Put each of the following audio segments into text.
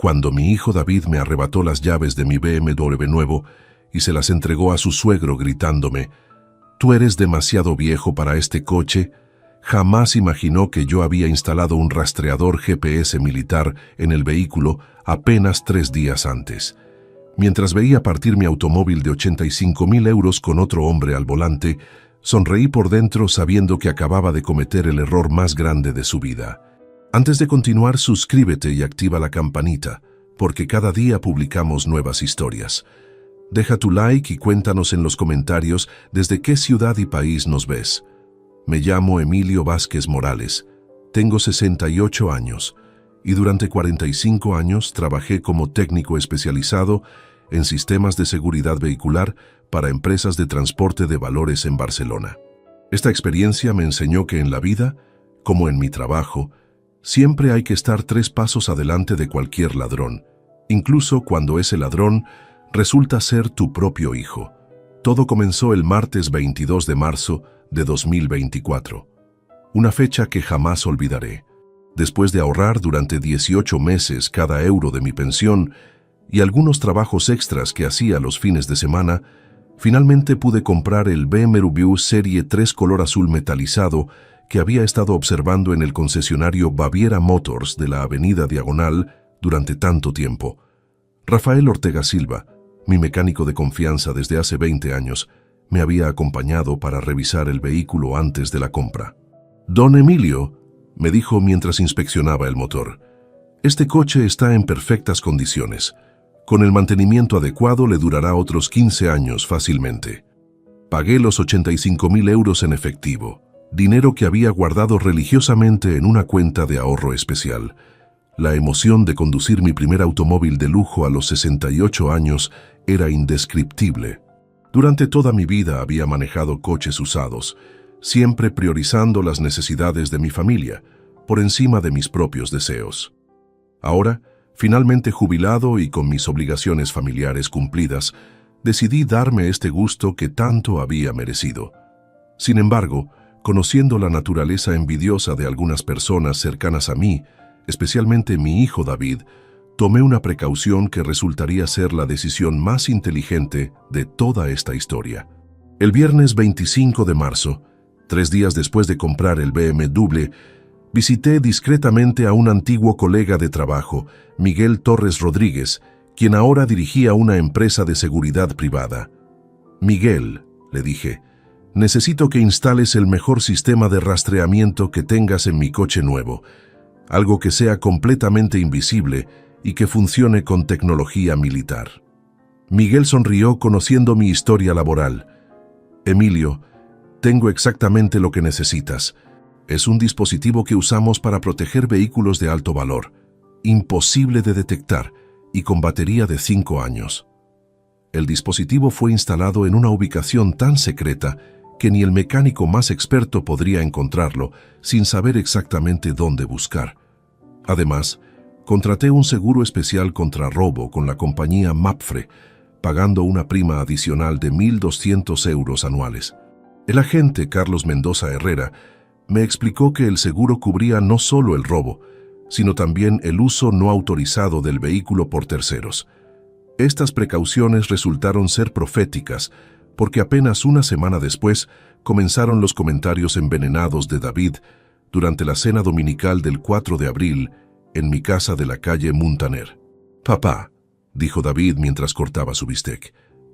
cuando mi hijo David me arrebató las llaves de mi BMW nuevo y se las entregó a su suegro gritándome: «Tú eres demasiado viejo para este coche». Jamás imaginó que yo había instalado un rastreador GPS militar en el vehículo apenas 3 días antes. Mientras veía partir mi automóvil de 85.000 euros con otro hombre al volante, sonreí por dentro sabiendo que acababa de cometer el error más grande de su vida. Antes de continuar, suscríbete y activa la campanita, porque cada día publicamos nuevas historias. Deja tu like y cuéntanos en los comentarios desde qué ciudad y país nos ves. Me llamo Emilio Vázquez Morales, tengo 68 años y durante 45 años trabajé como técnico especializado en sistemas de seguridad vehicular para empresas de transporte de valores en Barcelona. Esta experiencia me enseñó que en la vida, como en mi trabajo, siempre hay que estar 3 pasos adelante de cualquier ladrón, incluso cuando ese ladrón resulta ser tu propio hijo. Todo comenzó el martes 22 de marzo de 2024, una fecha que jamás olvidaré. Después de ahorrar durante 18 meses cada euro de mi pensión y algunos trabajos extras que hacía los fines de semana, finalmente pude comprar el BMW Serie 3 color azul metalizado que había estado observando en el concesionario Baviera Motors de la Avenida Diagonal durante tanto tiempo. Rafael Ortega Silva, mi mecánico de confianza desde hace 20 años, me había acompañado para revisar el vehículo antes de la compra. «Don Emilio», me dijo mientras inspeccionaba el motor, «este coche está en perfectas condiciones. Con el mantenimiento adecuado le durará otros 15 años fácilmente». Pagué los 85.000 euros en efectivo, dinero que había guardado religiosamente en una cuenta de ahorro especial. La emoción de conducir mi primer automóvil de lujo a los 68 años era indescriptible. Durante toda mi vida había manejado coches usados, siempre priorizando las necesidades de mi familia por encima de mis propios deseos. Ahora, finalmente jubilado y con mis obligaciones familiares cumplidas, decidí darme este gusto que tanto había merecido. Sin embargo, conociendo la naturaleza envidiosa de algunas personas cercanas a mí, especialmente mi hijo David, tomé una precaución que resultaría ser la decisión más inteligente de toda esta historia. El viernes 25 de marzo, 3 días después de comprar el BMW, visité discretamente a un antiguo colega de trabajo, Miguel Torres Rodríguez, quien ahora dirigía una empresa de seguridad privada. «Miguel», le dije, «necesito que instales el mejor sistema de rastreamiento que tengas en mi coche nuevo, algo que sea completamente invisible y que funcione con tecnología militar». Miguel sonrió conociendo mi historia laboral. «Emilio, tengo exactamente lo que necesitas. Es un dispositivo que usamos para proteger vehículos de alto valor, imposible de detectar y con batería de 5 años. El dispositivo fue instalado en una ubicación tan secreta que ni el mecánico más experto podría encontrarlo sin saber exactamente dónde buscar. Además, contraté un seguro especial contra robo con la compañía Mapfre, pagando una prima adicional de 1.200 euros anuales. El agente Carlos Mendoza Herrera me explicó que el seguro cubría no solo el robo, sino también el uso no autorizado del vehículo por terceros. Estas precauciones resultaron ser proféticas, porque apenas una semana después comenzaron los comentarios envenenados de David durante la cena dominical del 4 de abril en mi casa de la calle Muntaner. «Papá», dijo David mientras cortaba su bistec,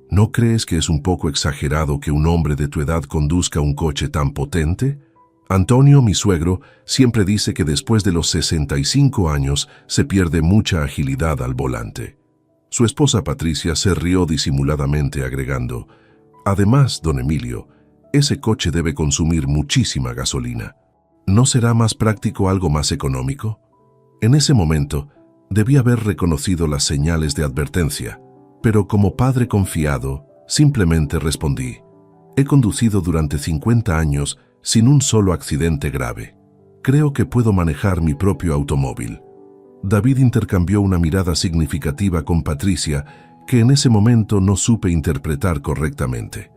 «¿no crees que es un poco exagerado que un hombre de tu edad conduzca un coche tan potente? Antonio, mi suegro, siempre dice que después de los 65 años se pierde mucha agilidad al volante». Su esposa Patricia se rió disimuladamente agregando: «Además, don Emilio, ese coche debe consumir muchísima gasolina. ¿No será más práctico algo más económico?». En ese momento, debí haber reconocido las señales de advertencia, pero como padre confiado, simplemente respondí: «He conducido durante 50 años sin un solo accidente grave. Creo que puedo manejar mi propio automóvil». David intercambió una mirada significativa con Patricia, que en ese momento no supe interpretar correctamente.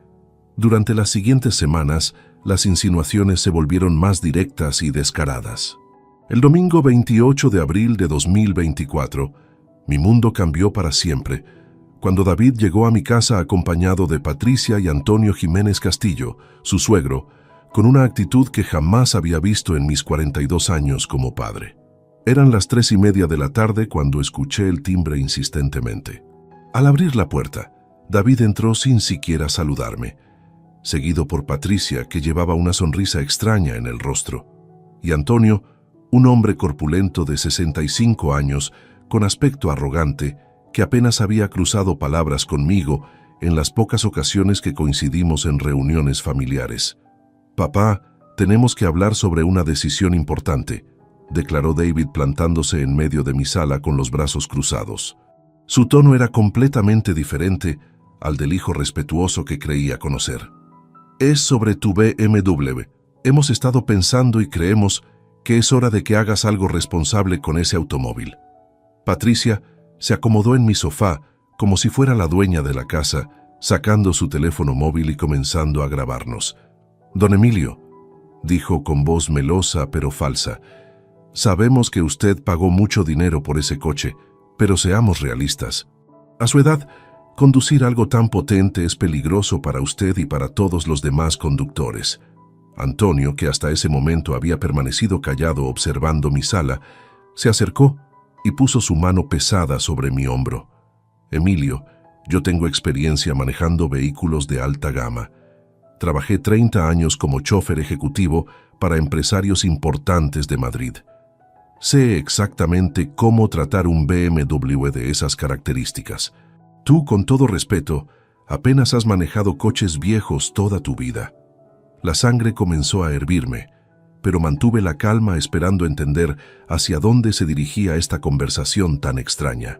Durante las siguientes semanas, las insinuaciones se volvieron más directas y descaradas. El domingo 28 de abril de 2024, Mi mundo cambió para siempre cuando David llegó a mi casa acompañado de Patricia y Antonio Jiménez Castillo, su suegro, con una actitud que jamás había visto en mis 42 años como padre. Eran las 3:30 de la tarde cuando escuché el timbre insistentemente. Al abrir la puerta, David entró sin siquiera saludarme, seguido por Patricia, que llevaba una sonrisa extraña en el rostro, y Antonio, un hombre corpulento de 65 años, con aspecto arrogante, que apenas había cruzado palabras conmigo en las pocas ocasiones que coincidimos en reuniones familiares. «Papá, tenemos que hablar sobre una decisión importante», declaró David plantándose en medio de mi sala con los brazos cruzados. Su tono era completamente diferente al del hijo respetuoso que creía conocer. «Es sobre tu BMW. Hemos estado pensando y creemos que es hora de que hagas algo responsable con ese automóvil». Patricia se acomodó en mi sofá como si fuera la dueña de la casa, sacando su teléfono móvil y comenzando a grabarnos. «Don Emilio», dijo con voz melosa pero falsa, «sabemos que usted pagó mucho dinero por ese coche, pero seamos realistas. A su edad, conducir algo tan potente es peligroso para usted y para todos los demás conductores». Antonio, que hasta ese momento había permanecido callado observando mi sala, se acercó y puso su mano pesada sobre mi hombro. «Emilio, yo tengo experiencia manejando vehículos de alta gama. Trabajé 30 años como chofer ejecutivo para empresarios importantes de Madrid. Sé exactamente cómo tratar un BMW de esas características. Tú, con todo respeto, apenas has manejado coches viejos toda tu vida». La sangre comenzó a hervirme, pero mantuve la calma esperando entender hacia dónde se dirigía esta conversación tan extraña.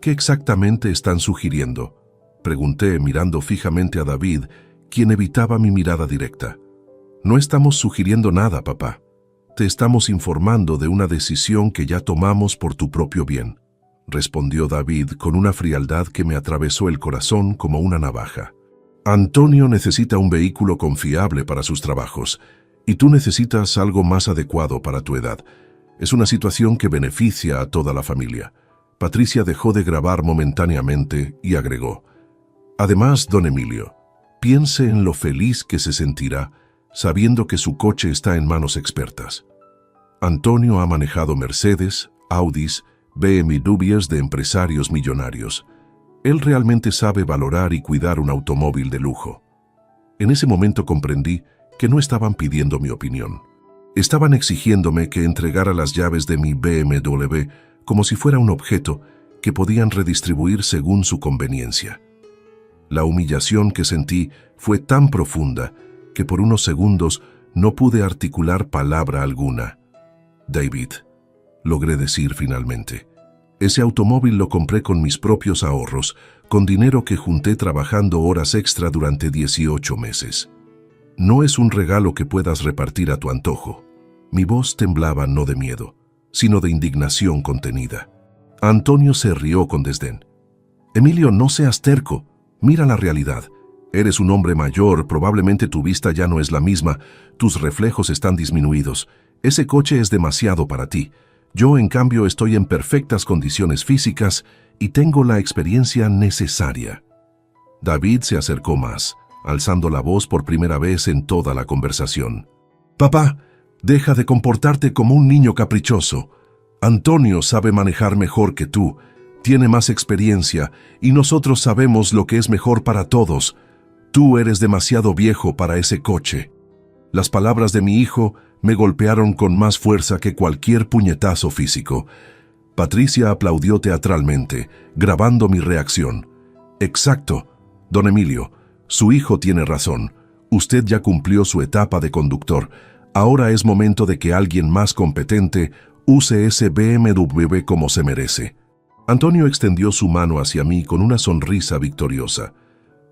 «¿Qué exactamente están sugiriendo?», pregunté mirando fijamente a David, quien evitaba mi mirada directa. «No estamos sugiriendo nada, papá. Te estamos informando de una decisión que ya tomamos por tu propio bien», respondió David con una frialdad que me atravesó el corazón como una navaja. «Antonio necesita un vehículo confiable para sus trabajos, y tú necesitas algo más adecuado para tu edad. Es una situación que beneficia a toda la familia». Patricia dejó de grabar momentáneamente y agregó: «Además, don Emilio, piense en lo feliz que se sentirá sabiendo que su coche está en manos expertas. Antonio ha manejado Mercedes, Audis, BMWs de empresarios millonarios. Él realmente sabe valorar y cuidar un automóvil de lujo». En ese momento comprendí que no estaban pidiendo mi opinión. Estaban exigiéndome que entregara las llaves de mi BMW como si fuera un objeto que podían redistribuir según su conveniencia. La humillación que sentí fue tan profunda que por unos segundos no pude articular palabra alguna. «David», logré decir finalmente, «ese automóvil lo compré con mis propios ahorros, con dinero que junté trabajando horas extra durante 18 meses. No es un regalo que puedas repartir a tu antojo». Mi voz temblaba no de miedo, sino de indignación contenida. Antonio se rió con desdén. «Emilio, no seas terco. Mira la realidad. Eres un hombre mayor, probablemente tu vista ya no es la misma, tus reflejos están disminuidos. Ese coche es demasiado para ti. Yo, en cambio, estoy en perfectas condiciones físicas y tengo la experiencia necesaria». David se acercó más, alzando la voz por primera vez en toda la conversación. «Papá, deja de comportarte como un niño caprichoso. Antonio sabe manejar mejor que tú, tiene más experiencia y nosotros sabemos lo que es mejor para todos. Tú eres demasiado viejo para ese coche». Las palabras de mi hijo me golpearon con más fuerza que cualquier puñetazo físico. Patricia aplaudió teatralmente, grabando mi reacción. «Exacto, don Emilio, su hijo tiene razón. Usted ya cumplió su etapa de conductor. Ahora es momento de que alguien más competente use ese BMW como se merece». Antonio extendió su mano hacia mí con una sonrisa victoriosa.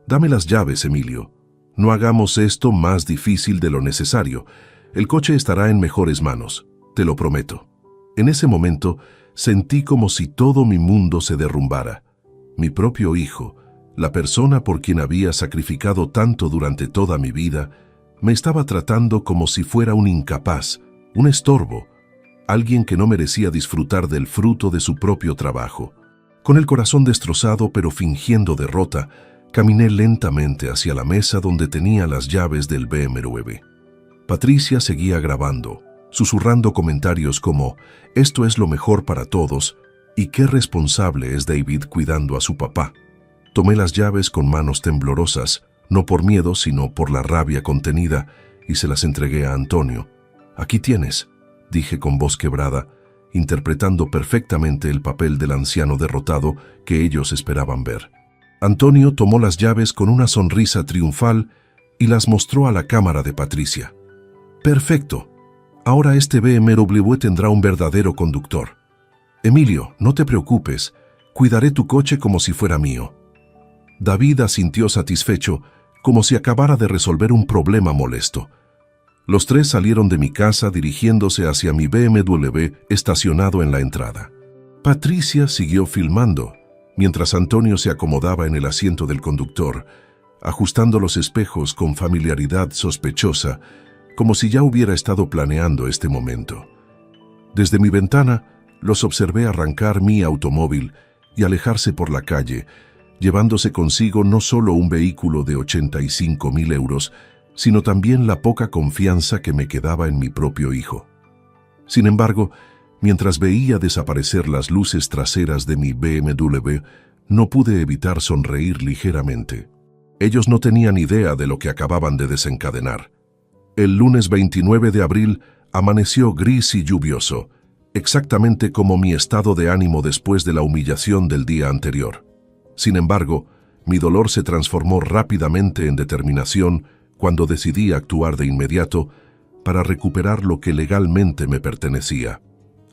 «Dame las llaves, Emilio. No hagamos esto más difícil de lo necesario. El coche estará en mejores manos, te lo prometo». En ese momento sentí como si todo mi mundo se derrumbara. Mi propio hijo, la persona por quien había sacrificado tanto durante toda mi vida, me estaba tratando como si fuera un incapaz, un estorbo, alguien que no merecía disfrutar del fruto de su propio trabajo. Con el corazón destrozado pero fingiendo derrota, caminé lentamente hacia la mesa donde tenía las llaves del BMW. Patricia seguía grabando, susurrando comentarios como «Esto es lo mejor para todos» y «Qué responsable es David cuidando a su papá». Tomé las llaves con manos temblorosas, no por miedo sino por la rabia contenida, y se las entregué a Antonio. «Aquí tienes», dije con voz quebrada, interpretando perfectamente el papel del anciano derrotado que ellos esperaban ver. Antonio tomó las llaves con una sonrisa triunfal y las mostró a la cámara de Patricia. «Perfecto. Ahora este BMW tendrá un verdadero conductor. Emilio, no te preocupes. Cuidaré tu coche como si fuera mío». David asintió satisfecho, como si acabara de resolver un problema molesto. Los tres salieron de mi casa dirigiéndose hacia mi BMW estacionado en la entrada. Patricia siguió filmando, mientras Antonio se acomodaba en el asiento del conductor, ajustando los espejos con familiaridad sospechosa, como si ya hubiera estado planeando este momento. Desde mi ventana, los observé arrancar mi automóvil y alejarse por la calle, llevándose consigo no solo un vehículo de 85.000 euros, sino también la poca confianza que me quedaba en mi propio hijo. Sin embargo, mientras veía desaparecer las luces traseras de mi BMW, no pude evitar sonreír ligeramente. Ellos no tenían idea de lo que acababan de desencadenar. El lunes 29 de abril amaneció gris y lluvioso, exactamente como mi estado de ánimo después de la humillación del día anterior. Sin embargo, mi dolor se transformó rápidamente en determinación cuando decidí actuar de inmediato para recuperar lo que legalmente me pertenecía.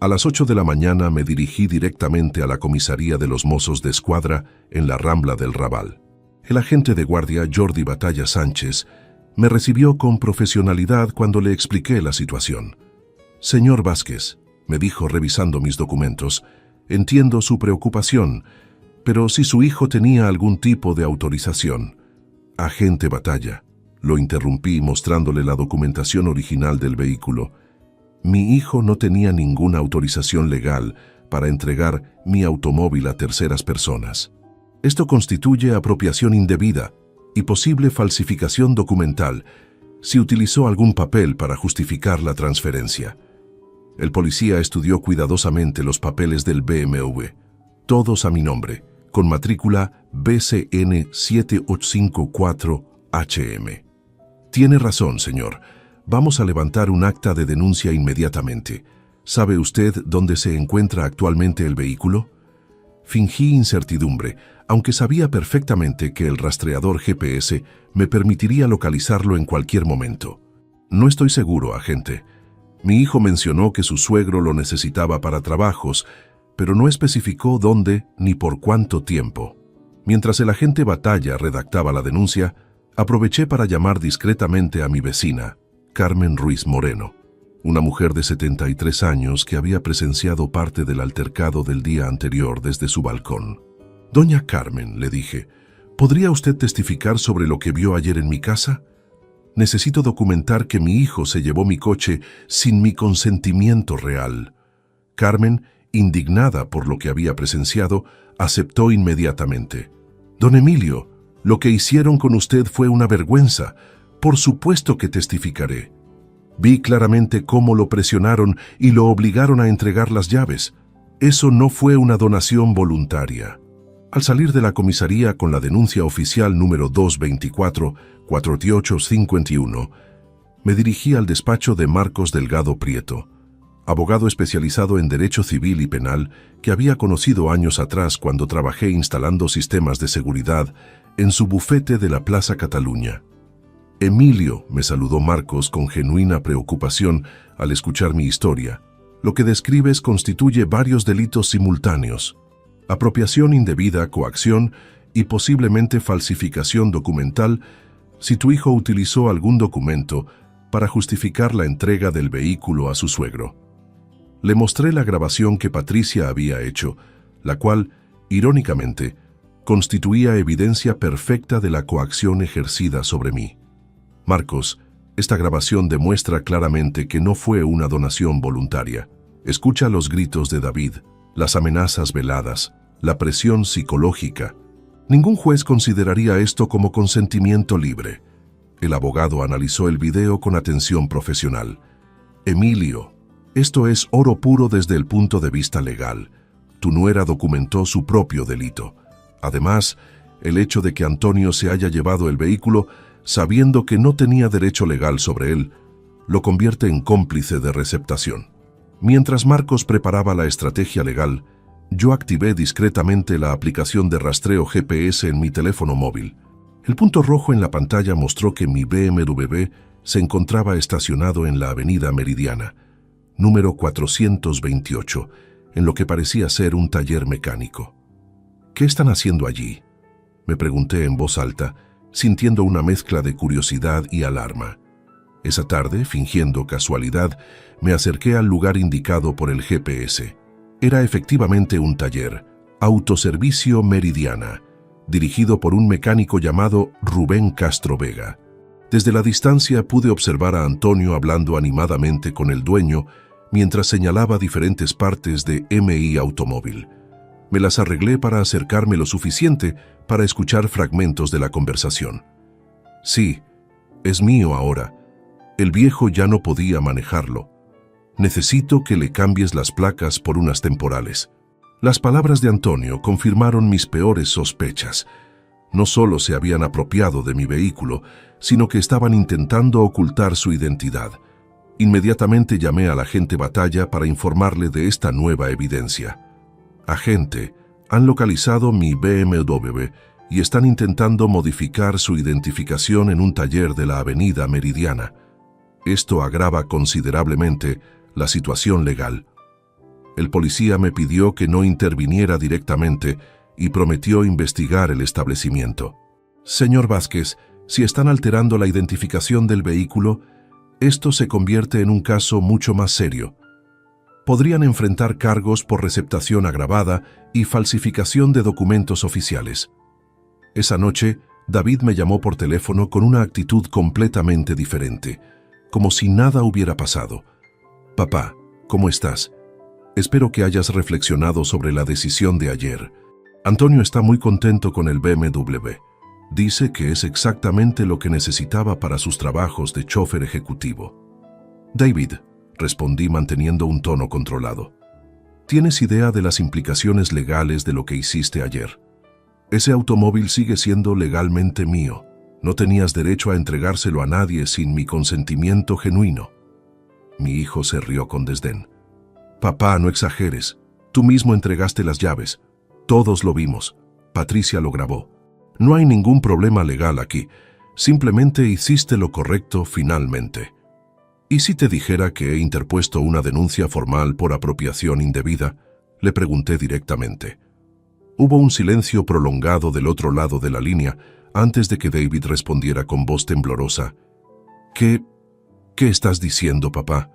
A las 8 de la mañana me dirigí directamente a la comisaría de los Mossos de Escuadra en la Rambla del Raval. El agente de guardia Jordi Batalla Sánchez me recibió con profesionalidad cuando le expliqué la situación. «Señor Vázquez», me dijo revisando mis documentos, «entiendo su preocupación, pero si su hijo tenía algún tipo de autorización». «Agente Batalla», lo interrumpí mostrándole la documentación original del vehículo. «Mi hijo no tenía ninguna autorización legal para entregar mi automóvil a terceras personas. Esto constituye apropiación indebida y posible falsificación documental si utilizó algún papel para justificar la transferencia». El policía estudió cuidadosamente los papeles del BMW, todos a mi nombre, con matrícula BCN 7854HM. «Tiene razón, señor. Vamos a levantar un acta de denuncia inmediatamente. ¿Sabe usted dónde se encuentra actualmente el vehículo?» Fingí incertidumbre, aunque sabía perfectamente que el rastreador GPS me permitiría localizarlo en cualquier momento. «No estoy seguro, agente. Mi hijo mencionó que su suegro lo necesitaba para trabajos, pero no especificó dónde ni por cuánto tiempo». Mientras el agente Batalla redactaba la denuncia, aproveché para llamar discretamente a mi vecina, Carmen Ruiz Moreno, una mujer de 73 años que había presenciado parte del altercado del día anterior desde su balcón. «Doña Carmen», le dije, «¿podría usted testificar sobre lo que vio ayer en mi casa? Necesito documentar que mi hijo se llevó mi coche sin mi consentimiento real». Carmen, indignada por lo que había presenciado, aceptó inmediatamente. «Don Emilio, lo que hicieron con usted fue una vergüenza. Por supuesto que testificaré. Vi claramente cómo lo presionaron y lo obligaron a entregar las llaves. Eso no fue una donación voluntaria». Al salir de la comisaría con la denuncia oficial número 224-4851, me dirigí al despacho de Marcos Delgado Prieto, abogado especializado en Derecho Civil y Penal que había conocido años atrás cuando trabajé instalando sistemas de seguridad en su bufete de la Plaza Cataluña. «Emilio», me saludó Marcos con genuina preocupación al escuchar mi historia, «lo que describes constituye varios delitos simultáneos: apropiación indebida, coacción y posiblemente falsificación documental si tu hijo utilizó algún documento para justificar la entrega del vehículo a su suegro». Le mostré la grabación que Patricia había hecho, la cual, irónicamente, constituía evidencia perfecta de la coacción ejercida sobre mí. «Marcos, esta grabación demuestra claramente que no fue una donación voluntaria. Escucha los gritos de David, las amenazas veladas, la presión psicológica. Ningún juez consideraría esto como consentimiento libre. El abogado analizó el video con atención profesional. Emilio, esto es oro puro desde el punto de vista legal. Tu nuera documentó su propio delito. Además, el hecho de que Antonio se haya llevado el vehículo sabiendo que no tenía derecho legal sobre él, lo convierte en cómplice de receptación. Mientras Marcos preparaba la estrategia legal, yo activé discretamente la aplicación de rastreo GPS en mi teléfono móvil. El punto rojo en la pantalla mostró que mi BMW se encontraba estacionado en la avenida Meridiana, número 428, en lo que parecía ser un taller mecánico. ¿Qué están haciendo allí?, me pregunté en voz alta, sintiendo una mezcla de curiosidad y alarma. Esa tarde, fingiendo casualidad, me acerqué al lugar indicado por el GPS. Era efectivamente un taller, Autoservicio Meridiana, dirigido por un mecánico llamado Rubén Castro Vega. Desde la distancia pude observar a Antonio hablando animadamente con el dueño mientras señalaba diferentes partes de MI Automóvil. Me las arreglé para acercarme lo suficiente para escuchar fragmentos de la conversación. Sí, es mío ahora. El viejo ya no podía manejarlo. Necesito que le cambies las placas por unas temporales. Las palabras de Antonio confirmaron mis peores sospechas. No solo se habían apropiado de mi vehículo, sino que estaban intentando ocultar su identidad. Inmediatamente llamé al agente Batalla para informarle de esta nueva evidencia. Agente, han localizado mi BMW y están intentando modificar su identificación en un taller de la avenida Meridiana. Esto agrava considerablemente la situación legal. El policía me pidió que no interviniera directamente y prometió investigar el establecimiento. Señor Vázquez, si están alterando la identificación del vehículo, esto se convierte en un caso mucho más serio. Podrían enfrentar cargos por receptación agravada y falsificación de documentos oficiales. Esa noche, David me llamó por teléfono con una actitud completamente diferente, como si nada hubiera pasado. Papá, ¿cómo estás? Espero que hayas reflexionado sobre la decisión de ayer. Antonio está muy contento con el BMW. Dice que es exactamente lo que necesitaba para sus trabajos de chofer ejecutivo. David, respondí manteniendo un tono controlado. ¿Tienes idea de las implicaciones legales de lo que hiciste ayer? Ese automóvil sigue siendo legalmente mío. No tenías derecho a entregárselo a nadie sin mi consentimiento genuino. Mi hijo se rió con desdén. Papá, no exageres. Tú mismo entregaste las llaves. Todos lo vimos. Patricia lo grabó. No hay ningún problema legal aquí. Simplemente hiciste lo correcto finalmente. ¿Y si te dijera que he interpuesto una denuncia formal por apropiación indebida? Le pregunté directamente. Hubo un silencio prolongado del otro lado de la línea antes de que David respondiera con voz temblorosa. ¿Qué estás diciendo, papá?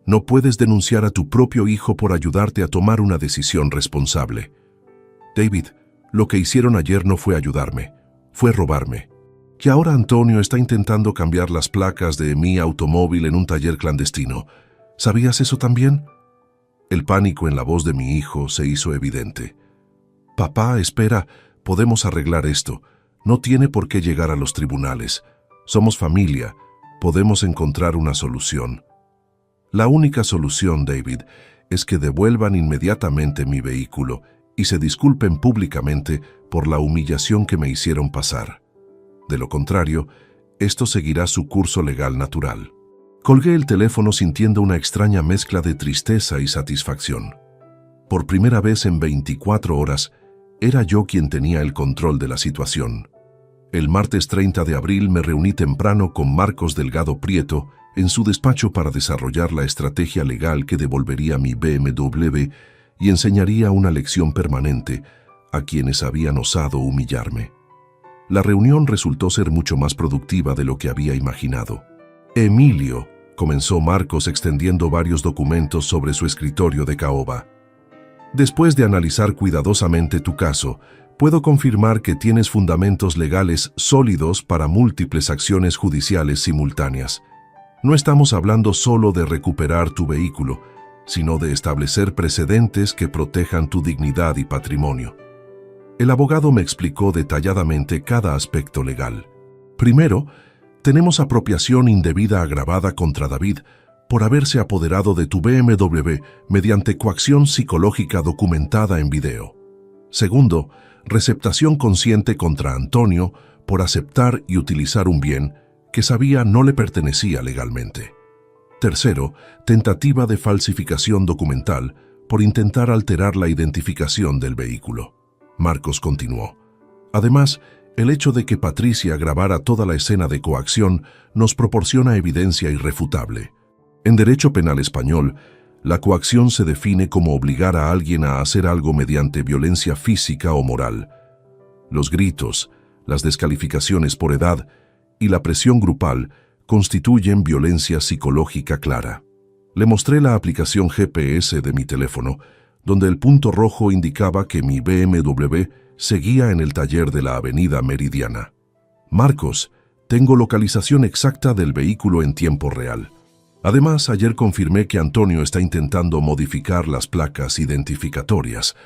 No puedes denunciar a tu propio hijo por ayudarte a tomar una decisión responsable. David, lo que hicieron ayer no fue ayudarme, fue robarme. Que ahora Antonio está intentando cambiar las placas de mi automóvil en un taller clandestino. ¿Sabías eso también? El pánico en la voz de mi hijo se hizo evidente. Papá, espera, podemos arreglar esto. No tiene por qué llegar a los tribunales. Somos familia, podemos encontrar una solución. La única solución, David, es que devuelvan inmediatamente mi vehículo y se disculpen públicamente por la humillación que me hicieron pasar. De lo contrario, esto seguirá su curso legal natural. Colgué el teléfono sintiendo una extraña mezcla de tristeza y satisfacción. Por primera vez en 24 horas, era yo quien tenía el control de la situación. El martes 30 de abril me reuní temprano con Marcos Delgado Prieto en su despacho para desarrollar la estrategia legal que devolvería mi BMW y enseñaría una lección permanente a quienes habían osado humillarme. La reunión resultó ser mucho más productiva de lo que había imaginado. Emilio, comenzó Marcos extendiendo varios documentos sobre su escritorio de caoba. Después de analizar cuidadosamente tu caso, puedo confirmar que tienes fundamentos legales sólidos para múltiples acciones judiciales simultáneas. No estamos hablando solo de recuperar tu vehículo, sino de establecer precedentes que protejan tu dignidad y patrimonio. El abogado me explicó detalladamente cada aspecto legal. Primero, tenemos apropiación indebida agravada contra David por haberse apoderado de tu BMW mediante coacción psicológica documentada en video. Segundo, receptación consciente contra Antonio por aceptar y utilizar un bien que sabía no le pertenecía legalmente. Tercero, tentativa de falsificación documental por intentar alterar la identificación del vehículo. Marcos continuó. Además, el hecho de que Patricia grabara toda la escena de coacción nos proporciona evidencia irrefutable. En derecho penal español, la coacción se define como obligar a alguien a hacer algo mediante violencia física o moral. Los gritos, las descalificaciones por edad y la presión grupal constituyen violencia psicológica clara. Le mostré la aplicación GPS de mi teléfono, donde el punto rojo indicaba que mi BMW seguía en el taller de la avenida Meridiana. Marcos, tengo localización exacta del vehículo en tiempo real. Además, ayer confirmé que Antonio está intentando modificar las placas identificatorias,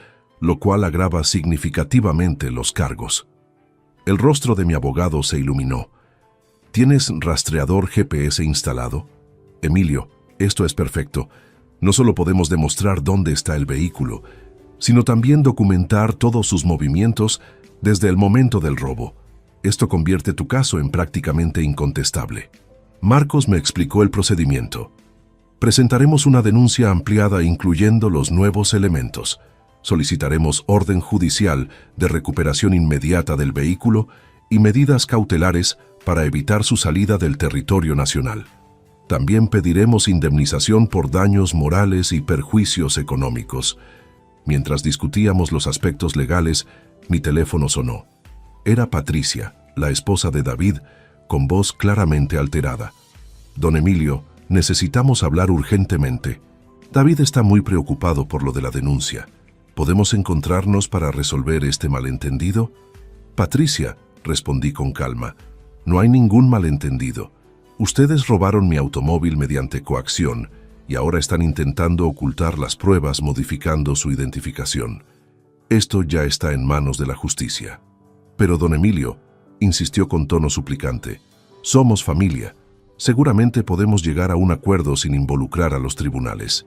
lo cual agrava significativamente los cargos. El rostro de mi abogado se iluminó. ¿Tienes rastreador GPS instalado? Emilio, esto es perfecto. No solo podemos demostrar dónde está el vehículo, sino también documentar todos sus movimientos desde el momento del robo. Esto convierte tu caso en prácticamente incontestable. Marcos me explicó el procedimiento. Presentaremos una denuncia ampliada incluyendo los nuevos elementos. Solicitaremos orden judicial de recuperación inmediata del vehículo y medidas cautelares para evitar su salida del territorio nacional. También pediremos indemnización por daños morales y perjuicios económicos. Mientras discutíamos los aspectos legales, mi teléfono sonó. Era Patricia, la esposa de David, con voz claramente alterada. Don Emilio, necesitamos hablar urgentemente. David está muy preocupado por lo de la denuncia. ¿Podemos encontrarnos para resolver este malentendido? Patricia, respondí con calma, no hay ningún malentendido. Ustedes robaron mi automóvil mediante coacción y ahora están intentando ocultar las pruebas modificando su identificación. Esto ya está en manos de la justicia. Pero don Emilio, insistió con tono suplicante, somos familia. Seguramente podemos llegar a un acuerdo sin involucrar a los tribunales.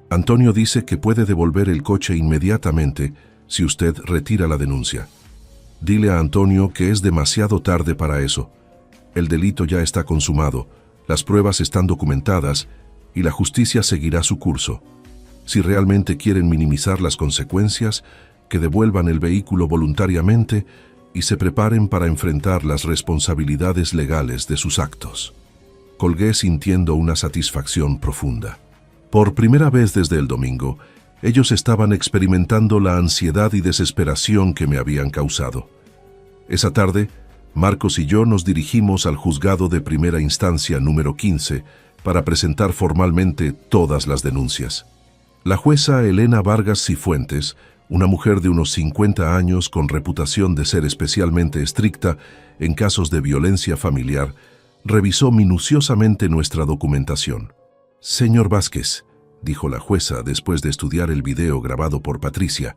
Antonio dice que puede devolver el coche inmediatamente si usted retira la denuncia. Dile a Antonio que es demasiado tarde para eso. El delito ya está consumado, las pruebas están documentadas y la justicia seguirá su curso. Si realmente quieren minimizar las consecuencias, que devuelvan el vehículo voluntariamente y se preparen para enfrentar las responsabilidades legales de sus actos. Colgué sintiendo una satisfacción profunda. Por primera vez desde el domingo, ellos estaban experimentando la ansiedad y desesperación que me habían causado. Esa tarde, Marcos y yo nos dirigimos al juzgado de primera instancia número 15 para presentar formalmente todas las denuncias. La jueza Elena Vargas Cifuentes, una mujer de unos 50 años con reputación de ser especialmente estricta en casos de violencia familiar, revisó minuciosamente nuestra documentación. Señor Vázquez, dijo la jueza después de estudiar el video grabado por Patricia,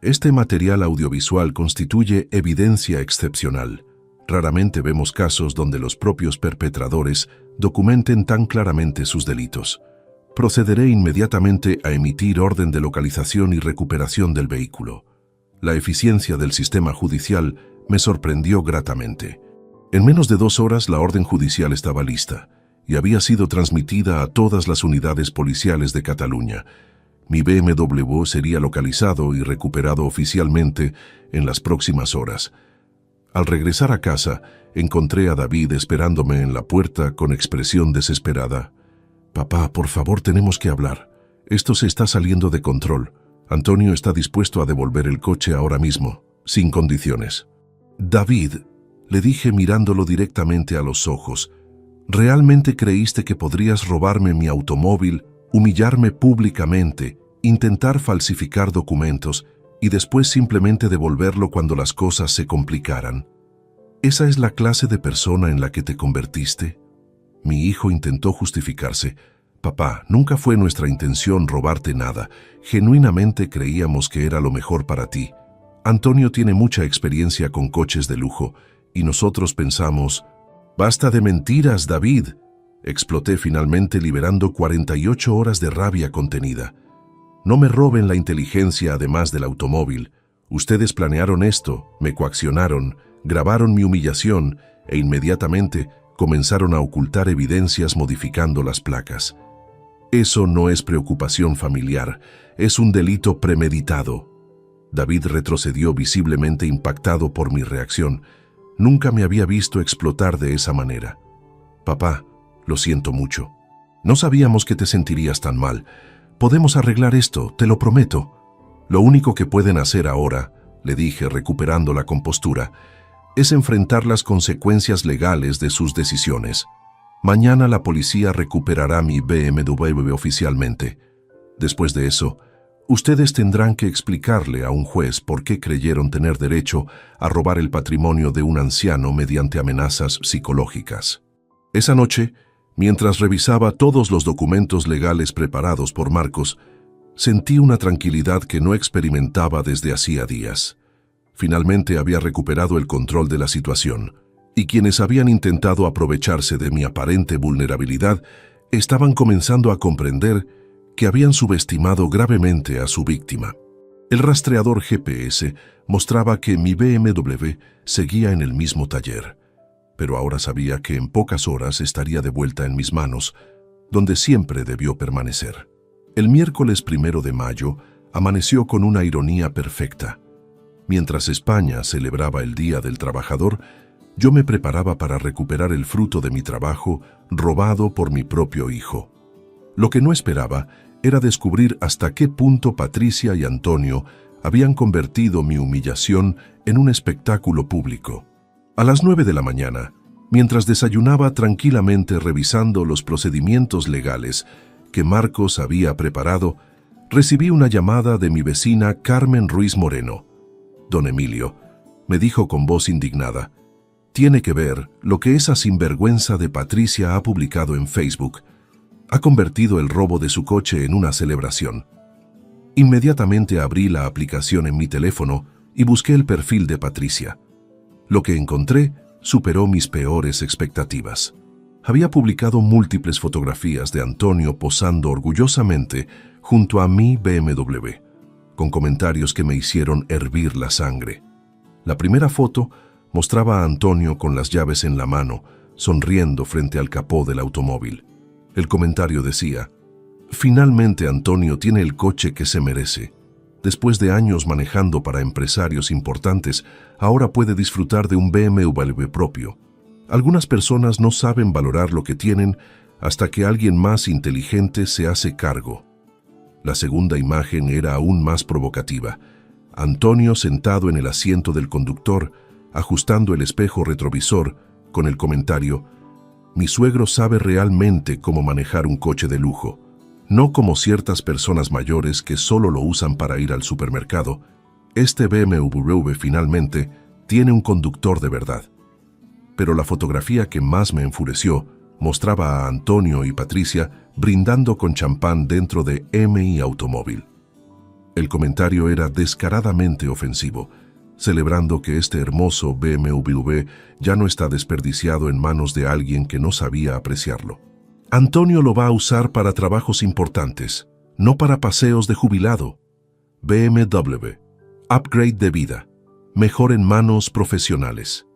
este material audiovisual constituye evidencia excepcional. Raramente vemos casos donde los propios perpetradores documenten tan claramente sus delitos. Procederé inmediatamente a emitir orden de localización y recuperación del vehículo. La eficiencia del sistema judicial me sorprendió gratamente. En menos de 2 horas la orden judicial estaba lista y había sido transmitida a todas las unidades policiales de Cataluña. Mi BMW sería localizado y recuperado oficialmente en las próximas horas. Al regresar a casa, encontré a David esperándome en la puerta con expresión desesperada. «Papá, por favor, tenemos que hablar. Esto se está saliendo de control. Antonio está dispuesto a devolver el coche ahora mismo, sin condiciones». «David», le dije mirándolo directamente a los ojos, ¿realmente creíste que podrías robarme mi automóvil, humillarme públicamente, intentar falsificar documentos y después simplemente devolverlo cuando las cosas se complicaran? ¿Esa es la clase de persona en la que te convertiste? Mi hijo intentó justificarse. Papá, nunca fue nuestra intención robarte nada. Genuinamente creíamos que era lo mejor para ti. Antonio tiene mucha experiencia con coches de lujo y nosotros pensamos, «Basta de mentiras, David». Exploté finalmente liberando 48 horas de rabia contenida. No me roben la inteligencia además del automóvil. Ustedes planearon esto, me coaccionaron, grabaron mi humillación e inmediatamente comenzaron a ocultar evidencias modificando las placas. Eso no es preocupación familiar, es un delito premeditado. David retrocedió visiblemente impactado por mi reacción. Nunca me había visto explotar de esa manera. Papá, lo siento mucho. No sabíamos que te sentirías tan mal. Podemos arreglar esto, te lo prometo. Lo único que pueden hacer ahora, le dije recuperando la compostura, es enfrentar las consecuencias legales de sus decisiones. Mañana la policía recuperará mi BMW oficialmente. Después de eso, ustedes tendrán que explicarle a un juez por qué creyeron tener derecho a robar el patrimonio de un anciano mediante amenazas psicológicas. Esa noche, mientras revisaba todos los documentos legales preparados por Marcos, sentí una tranquilidad que no experimentaba desde hacía días. Finalmente había recuperado el control de la situación, y quienes habían intentado aprovecharse de mi aparente vulnerabilidad estaban comenzando a comprender que habían subestimado gravemente a su víctima. El rastreador GPS mostraba que mi BMW seguía en el mismo taller, pero ahora sabía que en pocas horas estaría de vuelta en mis manos, donde siempre debió permanecer. El miércoles 1 de mayo amaneció con una ironía perfecta. Mientras España celebraba el Día del Trabajador, yo me preparaba para recuperar el fruto de mi trabajo robado por mi propio hijo. Lo que no esperaba era descubrir hasta qué punto Patricia y Antonio habían convertido mi humillación en un espectáculo público. A las 9 de la mañana, mientras desayunaba tranquilamente revisando los procedimientos legales que Marcos había preparado, recibí una llamada de mi vecina Carmen Ruiz Moreno. «Don Emilio», me dijo con voz indignada, «tiene que ver lo que esa sinvergüenza de Patricia ha publicado en Facebook. Ha convertido el robo de su coche en una celebración». Inmediatamente abrí la aplicación en mi teléfono y busqué el perfil de Patricia. Lo que encontré superó mis peores expectativas. Había publicado múltiples fotografías de Antonio posando orgullosamente junto a mi BMW, con comentarios que me hicieron hervir la sangre. La primera foto mostraba a Antonio con las llaves en la mano, sonriendo frente al capó del automóvil. El comentario decía, «Finalmente Antonio tiene el coche que se merece. Después de años manejando para empresarios importantes, ahora puede disfrutar de un BMW propio. Algunas personas no saben valorar lo que tienen hasta que alguien más inteligente se hace cargo». La segunda imagen era aún más provocativa. Antonio sentado en el asiento del conductor, ajustando el espejo retrovisor, con el comentario, «Mi suegro sabe realmente cómo manejar un coche de lujo. No como ciertas personas mayores que solo lo usan para ir al supermercado. Este BMW finalmente tiene un conductor de verdad». Pero la fotografía que más me enfureció mostraba a Antonio y Patricia brindando con champán dentro de MI Automóvil. El comentario era descaradamente ofensivo, celebrando que este hermoso BMW ya no está desperdiciado en manos de alguien que no sabía apreciarlo. Antonio lo va a usar para trabajos importantes, no para paseos de jubilado. BMW. Upgrade de vida. Mejor en manos profesionales.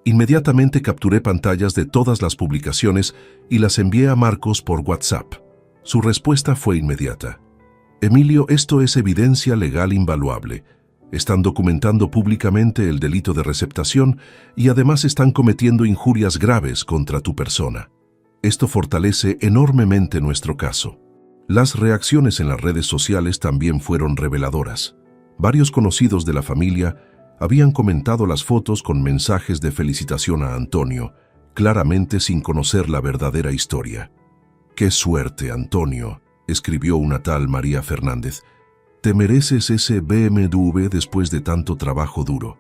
Inmediatamente capturé pantallas de todas las publicaciones y las envié a Marcos por WhatsApp. Su respuesta fue inmediata. «Emilio, esto es evidencia legal invaluable. Están documentando públicamente el delito de receptación y además están cometiendo injurias graves contra tu persona. Esto fortalece enormemente nuestro caso». Las reacciones en las redes sociales también fueron reveladoras. Varios conocidos de la familia habían comentado las fotos con mensajes de felicitación a Antonio, claramente sin conocer la verdadera historia. «Qué suerte, Antonio», escribió una tal María Fernández. «Te mereces ese BMW después de tanto trabajo duro».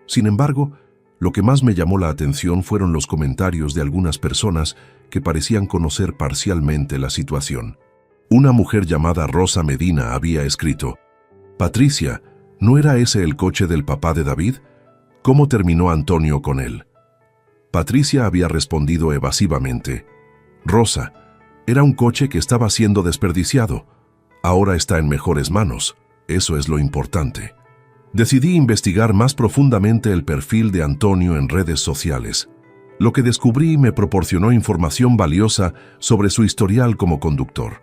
Sin embargo, lo que más me llamó la atención fueron los comentarios de algunas personas que parecían conocer parcialmente la situación. Una mujer llamada Rosa Medina había escrito, «Patricia, ¿No era ese el coche del papá de David? ¿Cómo terminó Antonio con él? Patricia había respondido evasivamente. Rosa, era un coche que estaba siendo desperdiciado. Ahora está en mejores manos. Eso es lo importante. Decidí investigar más profundamente el perfil de Antonio en redes sociales. Lo que descubrí me proporcionó información valiosa sobre su historial como conductor.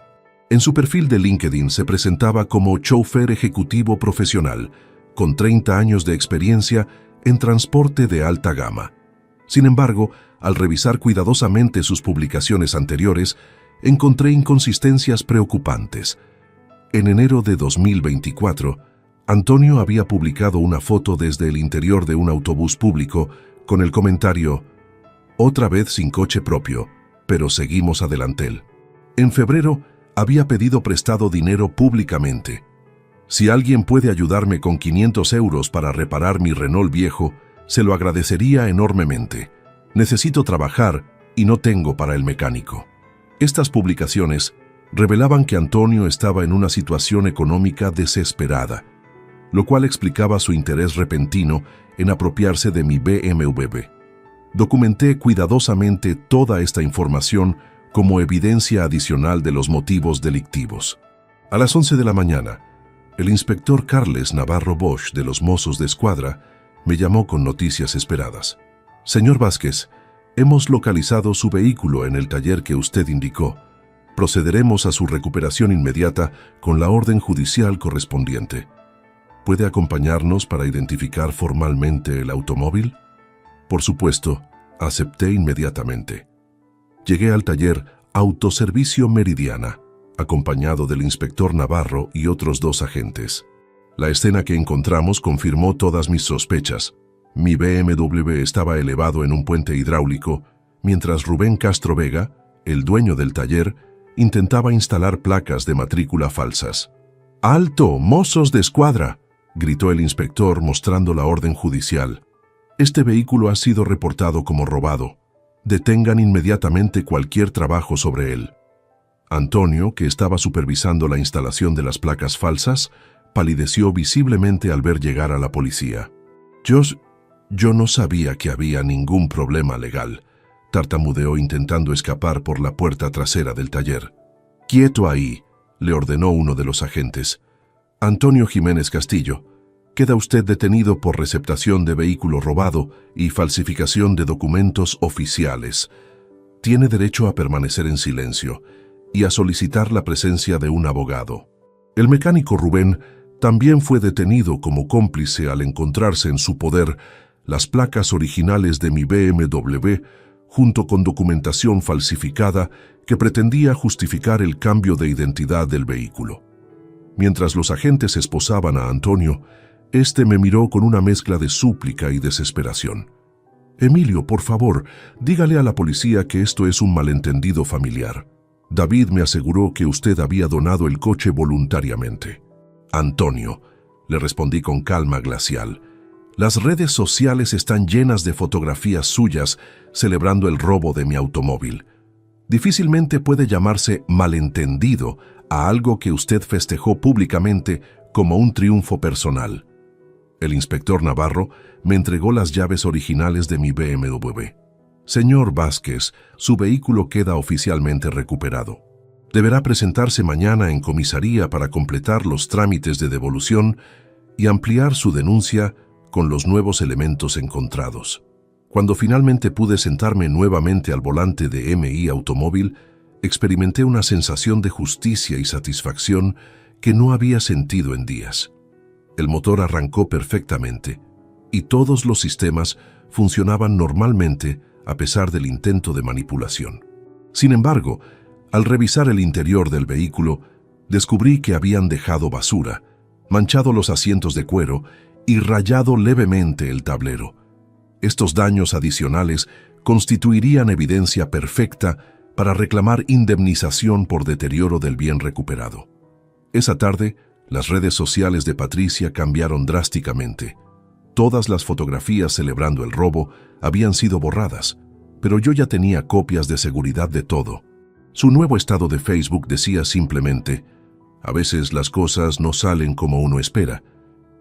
En su perfil de LinkedIn se presentaba como chofer ejecutivo profesional, con 30 años de experiencia en transporte de alta gama. Sin embargo, al revisar cuidadosamente sus publicaciones anteriores, encontré inconsistencias preocupantes. En enero de 2024, Antonio había publicado una foto desde el interior de un autobús público con el comentario: «Otra vez sin coche propio, pero seguimos adelante». En febrero, había pedido prestado dinero públicamente. «Si alguien puede ayudarme con 500 euros para reparar mi Renault viejo, se lo agradecería enormemente. Necesito trabajar y no tengo para el mecánico». Estas publicaciones revelaban que Antonio estaba en una situación económica desesperada, lo cual explicaba su interés repentino en apropiarse de mi BMW. Documenté cuidadosamente toda esta información como evidencia adicional de los motivos delictivos. A las 11 de la mañana, el inspector Carles Navarro Bosch de los Mossos de Escuadra me llamó con noticias esperadas. «Señor Vázquez, hemos localizado su vehículo en el taller que usted indicó. Procederemos a su recuperación inmediata con la orden judicial correspondiente. ¿Puede acompañarnos para identificar formalmente el automóvil?». Por supuesto, acepté inmediatamente. Llegué al taller Autoservicio Meridiana, acompañado del inspector Navarro y otros 2 agentes. La escena que encontramos confirmó todas mis sospechas. Mi BMW estaba elevado en un puente hidráulico, mientras Rubén Castro Vega, el dueño del taller, intentaba instalar placas de matrícula falsas. «¡Alto, Mossos de Escuadra!», gritó el inspector mostrando la orden judicial. «Este vehículo ha sido reportado como robado. Detengan inmediatamente cualquier trabajo sobre él». Antonio, que estaba supervisando la instalación de las placas falsas, palideció visiblemente al ver llegar a la policía. Yo no sabía que había ningún problema legal», tartamudeó intentando escapar por la puerta trasera del taller. «Quieto ahí», le ordenó uno de los agentes. «Antonio Jiménez Castillo, queda usted detenido por receptación de vehículo robado y falsificación de documentos oficiales. Tiene derecho a permanecer en silencio y a solicitar la presencia de un abogado». El mecánico Rubén también fue detenido como cómplice al encontrarse en su poder las placas originales de mi BMW junto con documentación falsificada que pretendía justificar el cambio de identidad del vehículo. Mientras los agentes esposaban a Antonio, este me miró con una mezcla de súplica y desesperación. «Emilio, por favor, dígale a la policía que esto es un malentendido familiar. David me aseguró que usted había donado el coche voluntariamente». «Antonio», le respondí con calma glacial, «las redes sociales están llenas de fotografías suyas celebrando el robo de mi automóvil. Difícilmente puede llamarse malentendido a algo que usted festejó públicamente como un triunfo personal». El inspector Navarro me entregó las llaves originales de mi BMW. «Señor Vázquez, su vehículo queda oficialmente recuperado. Deberá presentarse mañana en comisaría para completar los trámites de devolución y ampliar su denuncia con los nuevos elementos encontrados». Cuando finalmente pude sentarme nuevamente al volante de MI Automóvil, experimenté una sensación de justicia y satisfacción que no había sentido en días. El motor arrancó perfectamente y todos los sistemas funcionaban normalmente a pesar del intento de manipulación. Sin embargo, al revisar el interior del vehículo, descubrí que habían dejado basura, manchado los asientos de cuero y rayado levemente el tablero. Estos daños adicionales constituirían evidencia perfecta para reclamar indemnización por deterioro del bien recuperado. Esa tarde, las redes sociales de Patricia cambiaron drásticamente. Todas las fotografías celebrando el robo habían sido borradas, pero yo ya tenía copias de seguridad de todo. Su nuevo estado de Facebook decía simplemente: «A veces las cosas no salen como uno espera.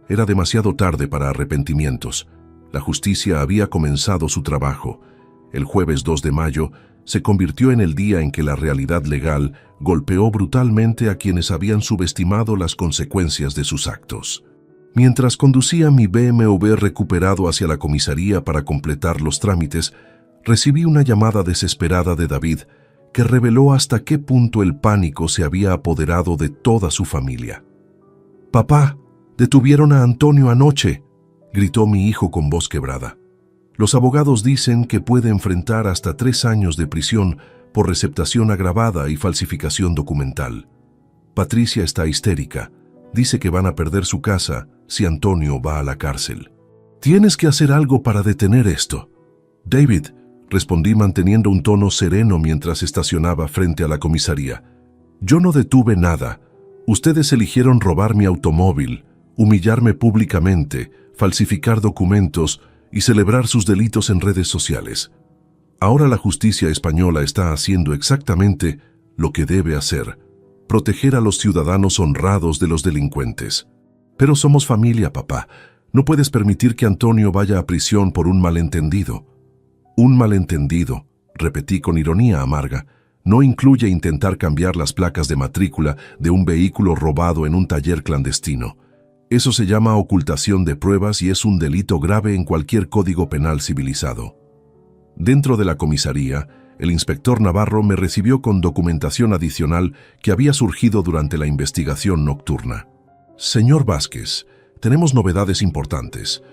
Era demasiado tarde para arrepentimientos. La justicia había comenzado su trabajo. El jueves 2 de mayo se convirtió en el día en que la realidad legal golpeó brutalmente a quienes habían subestimado las consecuencias de sus actos. Mientras conducía mi BMW recuperado hacia la comisaría para completar los trámites, recibí una llamada desesperada de David que reveló hasta qué punto el pánico se había apoderado de toda su familia. «Papá, detuvieron a Antonio anoche», gritó mi hijo con voz quebrada. «Los abogados dicen que puede enfrentar hasta 3 años de prisión por receptación agravada y falsificación documental. Patricia está histérica. Dice que van a perder su casa si Antonio va a la cárcel. Tienes que hacer algo para detener esto». «David», respondí manteniendo un tono sereno mientras estacionaba frente a la comisaría. «Yo no detuve nada. Ustedes eligieron robar mi automóvil, humillarme públicamente, falsificar documentos y celebrar sus delitos en redes sociales. Ahora la justicia española está haciendo exactamente lo que debe hacer: proteger a los ciudadanos honrados de los delincuentes. Pero somos familia, papá. No puedes permitir que Antonio vaya a prisión por un malentendido». «Un malentendido», repetí con ironía amarga, «no incluye intentar cambiar las placas de matrícula de un vehículo robado en un taller clandestino. Eso se llama ocultación de pruebas y es un delito grave en cualquier código penal civilizado». Dentro de la comisaría, el inspector Navarro me recibió con documentación adicional que había surgido durante la investigación nocturna. «Señor Vázquez, tenemos novedades importantes.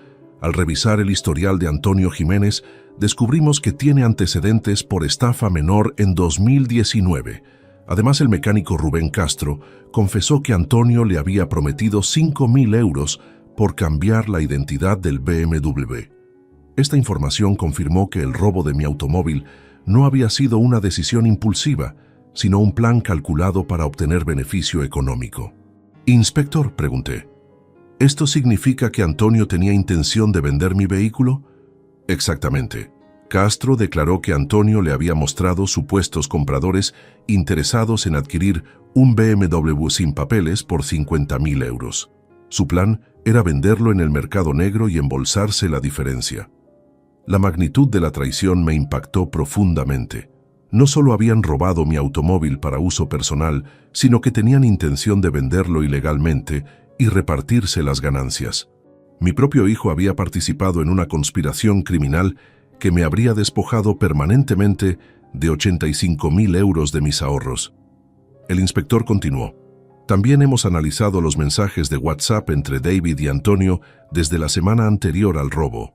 Al revisar el historial de Antonio Jiménez, descubrimos que tiene antecedentes por estafa menor en 2019. Además, el mecánico Rubén Castro confesó que Antonio le había prometido 5.000 euros por cambiar la identidad del BMW. Esta información confirmó que el robo de mi automóvil no había sido una decisión impulsiva, sino un plan calculado para obtener beneficio económico». «Inspector», pregunté, ¿esto significa que Antonio tenía intención de vender mi vehículo?» «Exactamente. Castro declaró que Antonio le había mostrado supuestos compradores interesados en adquirir un BMW sin papeles por 50.000 euros. Su plan era venderlo en el mercado negro y embolsarse la diferencia». La magnitud de la traición me impactó profundamente. No solo habían robado mi automóvil para uso personal, sino que tenían intención de venderlo ilegalmente y repartirse las ganancias. Mi propio hijo había participado en una conspiración criminal que me habría despojado permanentemente de 85.000 euros de mis ahorros. El inspector continuó: «También hemos analizado los mensajes de WhatsApp entre David y Antonio desde la semana anterior al robo.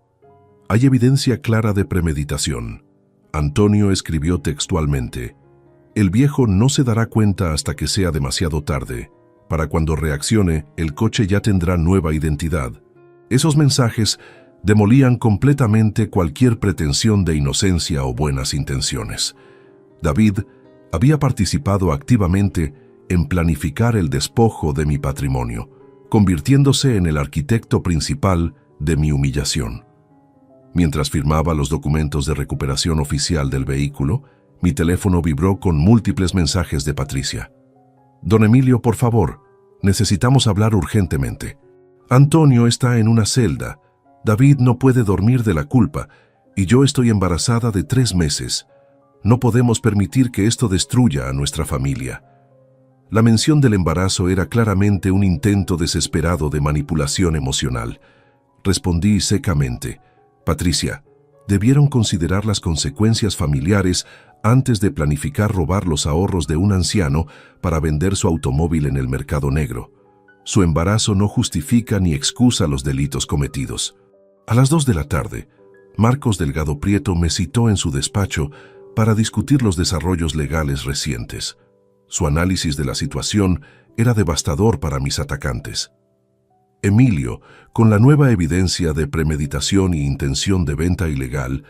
Hay evidencia clara de premeditación. Antonio escribió textualmente: «El viejo no se dará cuenta hasta que sea demasiado tarde. Para cuando reaccione, el coche ya tendrá nueva identidad». Esos mensajes demolían completamente cualquier pretensión de inocencia o buenas intenciones. David había participado activamente en planificar el despojo de mi patrimonio, convirtiéndose en el arquitecto principal de mi humillación. Mientras firmaba los documentos de recuperación oficial del vehículo, mi teléfono vibró con múltiples mensajes de Patricia. «Don Emilio, por favor, necesitamos hablar urgentemente. Antonio está en una celda, David no puede dormir de la culpa y yo estoy embarazada de 3 meses. No podemos permitir que esto destruya a nuestra familia». La mención del embarazo era claramente un intento desesperado de manipulación emocional. Respondí secamente: «Patricia, debieron considerar las consecuencias familiares antes de planificar robar los ahorros de un anciano para vender su automóvil en el mercado negro. Su embarazo no justifica ni excusa los delitos cometidos». A las 2 de la tarde, Marcos Delgado Prieto me citó en su despacho para discutir los desarrollos legales recientes. Su análisis de la situación era devastador para mis atacantes. «Emilio, con la nueva evidencia de premeditación y intención de venta ilegal,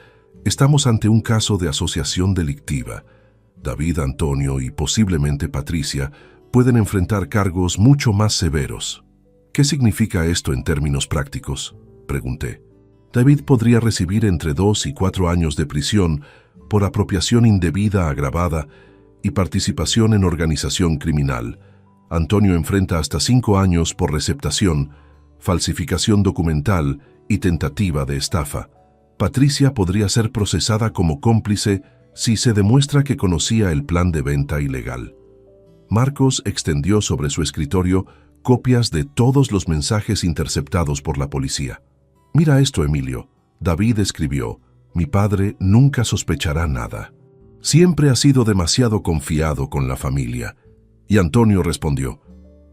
estamos ante un caso de asociación delictiva. David, Antonio y posiblemente Patricia pueden enfrentar cargos mucho más severos». «¿Qué significa esto en términos prácticos?», pregunté. «David podría recibir entre 2 y 4 años de prisión por apropiación indebida agravada y participación en organización criminal. Antonio enfrenta hasta 5 años por receptación, falsificación documental y tentativa de estafa. Patricia podría ser procesada como cómplice si se demuestra que conocía el plan de venta ilegal. Marcos extendió sobre su escritorio copias de todos los mensajes interceptados por la policía. «Mira esto, Emilio». David escribió: «Mi padre nunca sospechará nada. Siempre ha sido demasiado confiado con la familia». Y Antonio respondió: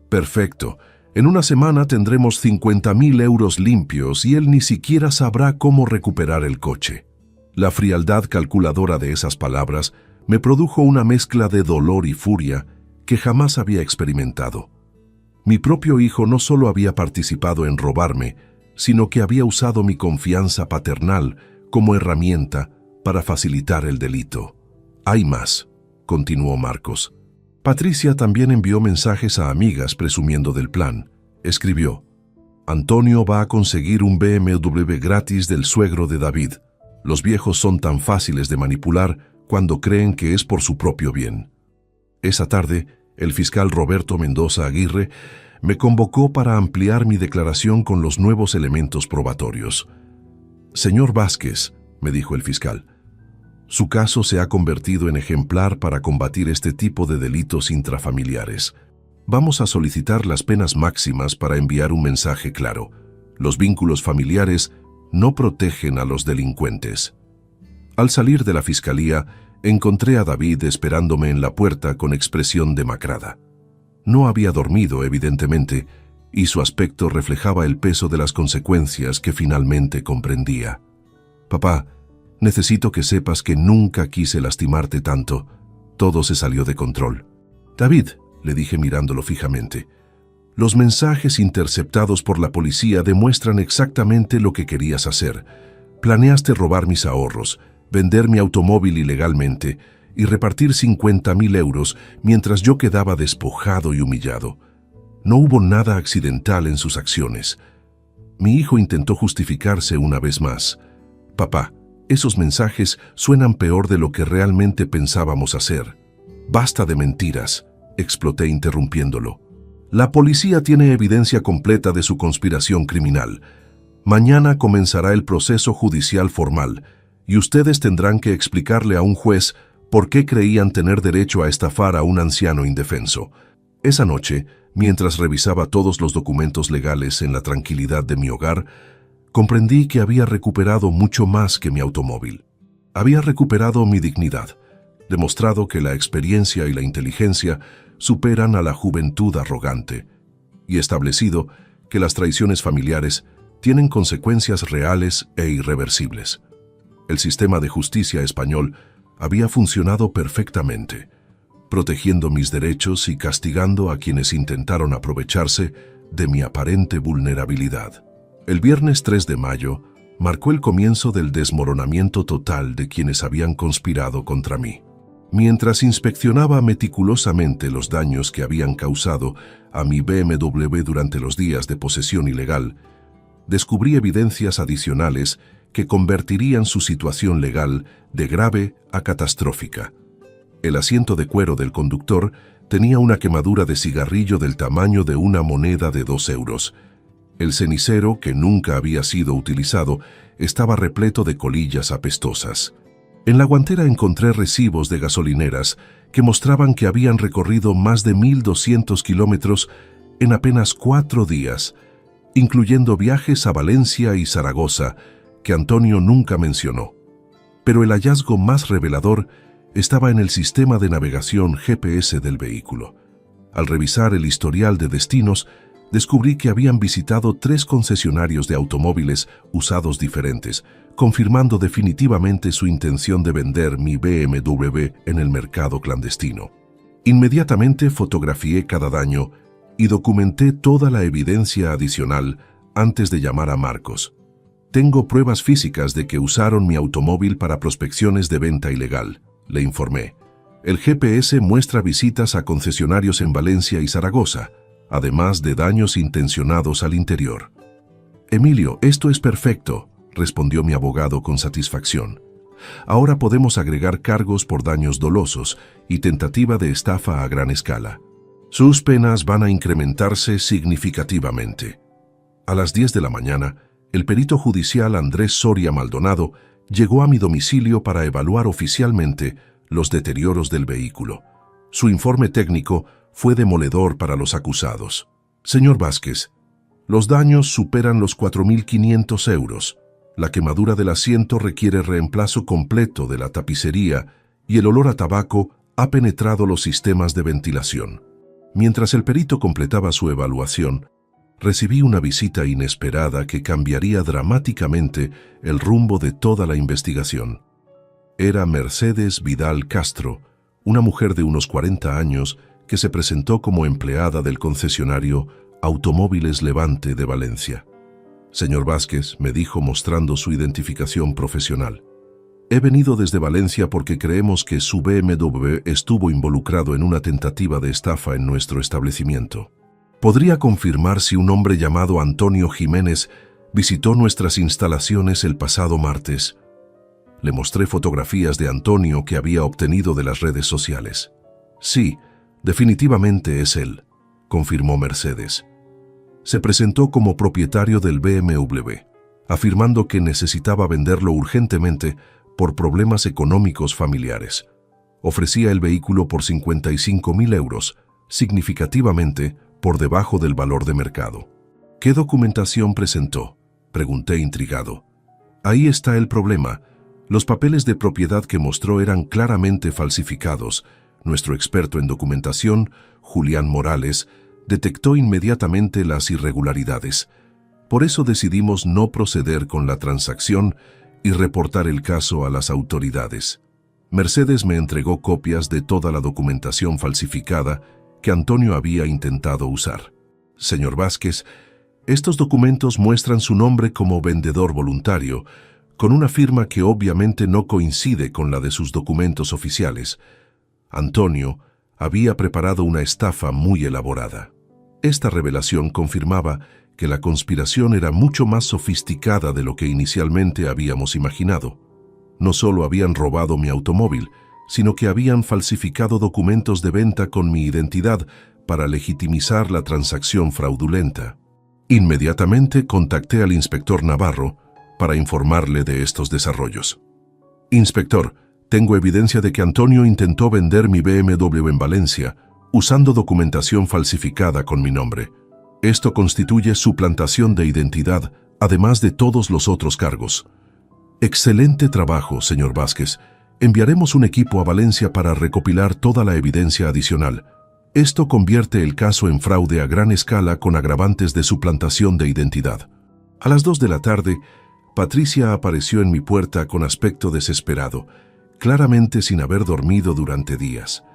«Perfecto. En una semana tendremos 50.000 euros limpios y él ni siquiera sabrá cómo recuperar el coche». La frialdad calculadora de esas palabras me produjo una mezcla de dolor y furia que jamás había experimentado. Mi propio hijo no solo había participado en robarme, sino que había usado mi confianza paternal como herramienta para facilitar el delito. «Hay más», continuó Marcos. «Patricia también envió mensajes a amigas presumiendo del plan. Escribió: «Antonio va a conseguir un BMW gratis del suegro de David. Los viejos son tan fáciles de manipular cuando creen que es por su propio bien». Esa tarde, el fiscal Roberto Mendoza Aguirre me convocó para ampliar mi declaración con los nuevos elementos probatorios. «Señor Vázquez», me dijo el fiscal, «su caso se ha convertido en ejemplar para combatir este tipo de delitos intrafamiliares. Vamos a solicitar las penas máximas para enviar un mensaje claro. Los vínculos familiares no protegen a los delincuentes». Al salir de la fiscalía, encontré a David esperándome en la puerta con expresión demacrada. No había dormido, evidentemente, y su aspecto reflejaba el peso de las consecuencias que finalmente comprendía. «Papá, necesito que sepas que nunca quise lastimarte tanto. Todo se salió de control». «David», le dije mirándolo fijamente, «los mensajes interceptados por la policía demuestran exactamente lo que querías hacer. Planeaste robar mis ahorros, vender mi automóvil ilegalmente y repartir 50.000 euros mientras yo quedaba despojado y humillado. No hubo nada accidental en sus acciones». Mi hijo intentó justificarse una vez más. «Papá, esos mensajes suenan peor de lo que realmente pensábamos hacer». «Basta de mentiras», exploté interrumpiéndolo. «La policía tiene evidencia completa de su conspiración criminal. Mañana comenzará el proceso judicial formal y ustedes tendrán que explicarle a un juez por qué creían tener derecho a estafar a un anciano indefenso». Esa noche, mientras revisaba todos los documentos legales en la tranquilidad de mi hogar, comprendí que había recuperado mucho más que mi automóvil. Había recuperado mi dignidad, demostrado que la experiencia y la inteligencia superan a la juventud arrogante, y establecido que las traiciones familiares tienen consecuencias reales e irreversibles. El sistema de justicia español había funcionado perfectamente, protegiendo mis derechos y castigando a quienes intentaron aprovecharse de mi aparente vulnerabilidad. El viernes 3 de mayo marcó el comienzo del desmoronamiento total de quienes habían conspirado contra mí. Mientras inspeccionaba meticulosamente los daños que habían causado a mi BMW durante los días de posesión ilegal, descubrí evidencias adicionales que convertirían su situación legal de grave a catastrófica. El asiento de cuero del conductor tenía una quemadura de cigarrillo del tamaño de una moneda de 2 euros. El cenicero, que nunca había sido utilizado, estaba repleto de colillas apestosas. En la guantera encontré recibos de gasolineras que mostraban que habían recorrido más de 1.200 kilómetros en apenas 4 días, incluyendo viajes a Valencia y Zaragoza, que Antonio nunca mencionó. Pero el hallazgo más revelador estaba en el sistema de navegación GPS del vehículo. Al revisar el historial de destinos, descubrí que habían visitado 3 concesionarios de automóviles usados diferentes, confirmando definitivamente su intención de vender mi BMW en el mercado clandestino. Inmediatamente fotografié cada daño y documenté toda la evidencia adicional antes de llamar a Marcos. «Tengo pruebas físicas de que usaron mi automóvil para prospecciones de venta ilegal», le informé. «El GPS muestra visitas a concesionarios en Valencia y Zaragoza, además de daños intencionados al interior». «Emilio, esto es perfecto», respondió mi abogado con satisfacción. «Ahora podemos agregar cargos por daños dolosos y tentativa de estafa a gran escala. Sus penas van a incrementarse significativamente». A las 10 de la mañana, el perito judicial Andrés Soria Maldonado llegó a mi domicilio para evaluar oficialmente los deterioros del vehículo. Su informe técnico fue demoledor para los acusados. Señor Vázquez, los daños superan los 4.500 euros. La quemadura del asiento requiere reemplazo completo de la tapicería y el olor a tabaco ha penetrado los sistemas de ventilación. Mientras el perito completaba su evaluación, recibí una visita inesperada que cambiaría dramáticamente el rumbo de toda la investigación. Era Mercedes Vidal Castro, una mujer de unos 40 años que se presentó como empleada del concesionario Automóviles Levante de Valencia. Señor Vázquez, me dijo mostrando su identificación profesional. He venido desde Valencia porque creemos que su BMW estuvo involucrado en una tentativa de estafa en nuestro establecimiento. ¿Podría confirmar si un hombre llamado Antonio Jiménez visitó nuestras instalaciones el pasado martes? Le mostré fotografías de Antonio que había obtenido de las redes sociales. Sí, definitivamente es él, confirmó Mercedes. Se presentó como propietario del BMW, afirmando que necesitaba venderlo urgentemente por problemas económicos familiares. Ofrecía el vehículo por 55.000 euros, significativamente por debajo del valor de mercado. ¿Qué documentación presentó?, pregunté intrigado. Ahí está el problema. Los papeles de propiedad que mostró eran claramente falsificados. Nuestro experto en documentación, Julián Morales, detectó inmediatamente las irregularidades. Por eso decidimos no proceder con la transacción y reportar el caso a las autoridades. Mercedes me entregó copias de toda la documentación falsificada que Antonio había intentado usar. Señor Vázquez, estos documentos muestran su nombre como vendedor voluntario, con una firma que obviamente no coincide con la de sus documentos oficiales. Antonio había preparado una estafa muy elaborada. Esta revelación confirmaba que la conspiración era mucho más sofisticada de lo que inicialmente habíamos imaginado. No solo habían robado mi automóvil, sino que habían falsificado documentos de venta con mi identidad para legitimizar la transacción fraudulenta. Inmediatamente contacté al inspector Navarro para informarle de estos desarrollos. Inspector, tengo evidencia de que Antonio intentó vender mi BMW en Valencia, usando documentación falsificada con mi nombre. Esto constituye suplantación de identidad, además de todos los otros cargos. Excelente trabajo, señor Vázquez. Enviaremos un equipo a Valencia para recopilar toda la evidencia adicional. Esto convierte el caso en fraude a gran escala con agravantes de suplantación de identidad. A las 2 de la tarde, Patricia apareció en mi puerta con aspecto desesperado, claramente sin haber dormido durante días.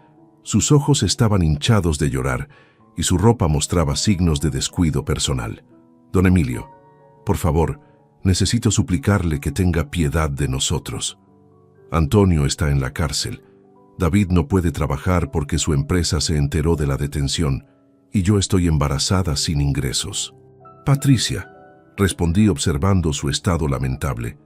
Sus ojos estaban hinchados de llorar y su ropa mostraba signos de descuido personal. Don Emilio, por favor, necesito suplicarle que tenga piedad de nosotros. Antonio está en la cárcel. David no puede trabajar porque su empresa se enteró de la detención y yo estoy embarazada sin ingresos. Patricia, respondí observando su estado lamentable.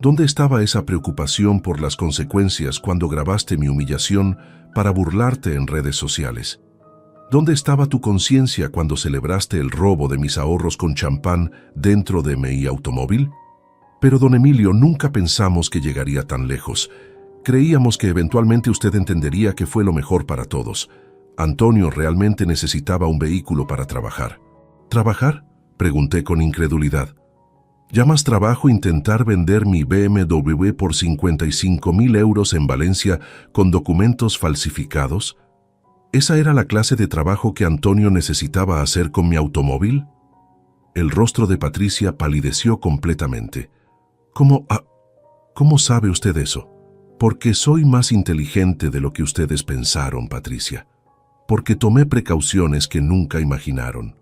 ¿Dónde estaba esa preocupación por las consecuencias cuando grabaste mi humillación para burlarte en redes sociales? ¿Dónde estaba tu conciencia cuando celebraste el robo de mis ahorros con champán dentro de mi automóvil? Pero, don Emilio, nunca pensamos que llegaría tan lejos. Creíamos que eventualmente usted entendería que fue lo mejor para todos. Antonio realmente necesitaba un vehículo para trabajar. ¿Trabajar?, pregunté con incredulidad. ¿Llamas trabajo intentar vender mi BMW por 55.000 euros en Valencia con documentos falsificados? ¿Esa era la clase de trabajo que Antonio necesitaba hacer con mi automóvil? El rostro de Patricia palideció completamente. ¿Cómo sabe usted eso? Porque soy más inteligente de lo que ustedes pensaron, Patricia. Porque tomé precauciones que nunca imaginaron.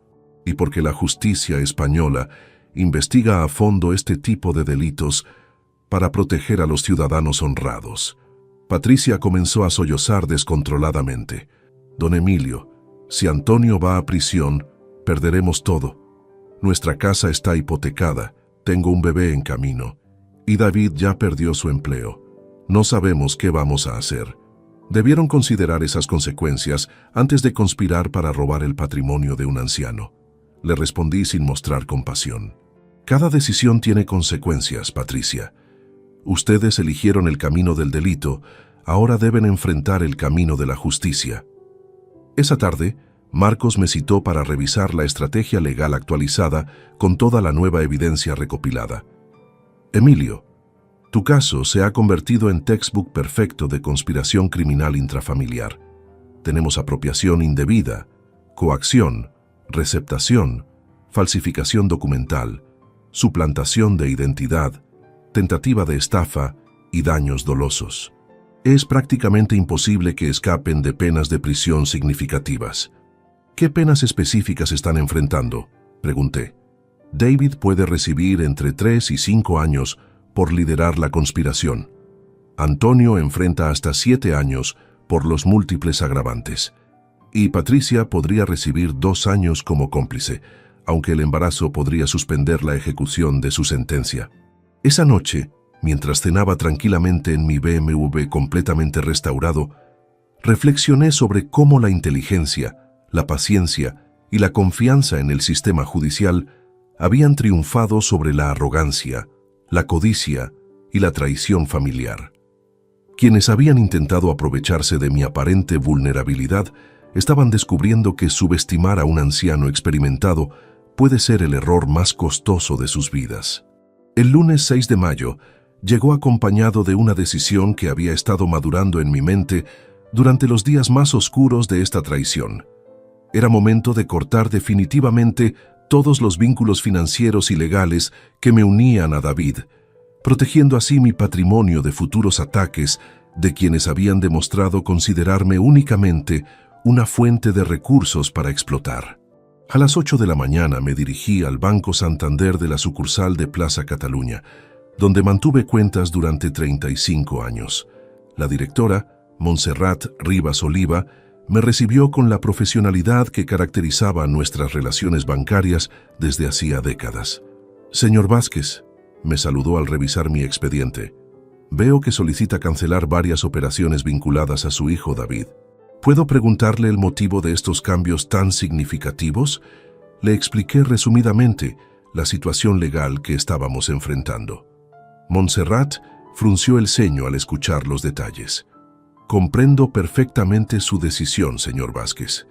Y porque la justicia española investiga a fondo este tipo de delitos para proteger a los ciudadanos honrados. Patricia comenzó a sollozar descontroladamente. Don Emilio, si Antonio va a prisión, perderemos todo. Nuestra casa está hipotecada, tengo un bebé en camino, y David ya perdió su empleo. No sabemos qué vamos a hacer. Debieron considerar esas consecuencias antes de conspirar para robar el patrimonio de un anciano. le respondí sin mostrar compasión. Cada decisión tiene consecuencias, Patricia. Ustedes eligieron el camino del delito, ahora deben enfrentar el camino de la justicia. Esa tarde, Marcos me citó para revisar la estrategia legal actualizada con toda la nueva evidencia recopilada. Emilio, tu caso se ha convertido en textbook perfecto de conspiración criminal intrafamiliar. Tenemos apropiación indebida, coacción, receptación, falsificación documental, suplantación de identidad, tentativa de estafa y daños dolosos. Es prácticamente imposible que escapen de penas de prisión significativas. ¿Qué penas específicas están enfrentando?, pregunté. David puede recibir entre 3 y 5 años por liderar la conspiración. Antonio enfrenta hasta 7 años por los múltiples agravantes. Y Patricia podría recibir 2 años como cómplice, aunque el embarazo podría suspender la ejecución de su sentencia. Esa noche, mientras cenaba tranquilamente en mi BMW completamente restaurado, reflexioné sobre cómo la inteligencia, la paciencia y la confianza en el sistema judicial habían triunfado sobre la arrogancia, la codicia y la traición familiar. Quienes habían intentado aprovecharse de mi aparente vulnerabilidad estaban descubriendo que subestimar a un anciano experimentado puede ser el error más costoso de sus vidas. El lunes 6 de mayo llegó acompañado de una decisión que había estado madurando en mi mente durante los días más oscuros de esta traición. Era momento de cortar definitivamente todos los vínculos financieros y legales que me unían a David, protegiendo así mi patrimonio de futuros ataques de quienes habían demostrado considerarme únicamente una fuente de recursos para explotar. A las 8 de la mañana me dirigí al Banco Santander de la sucursal de Plaza Cataluña, donde mantuve cuentas durante 35 años. La directora, Montserrat Rivas Oliva, me recibió con la profesionalidad que caracterizaba nuestras relaciones bancarias desde hacía décadas. «Señor Vázquez», me saludó al revisar mi expediente, «veo que solicita cancelar varias operaciones vinculadas a su hijo David. ¿Puedo preguntarle el motivo de estos cambios tan significativos?». Le expliqué resumidamente la situación legal que estábamos enfrentando. Montserrat frunció el ceño al escuchar los detalles. «Comprendo perfectamente su decisión, señor Vázquez.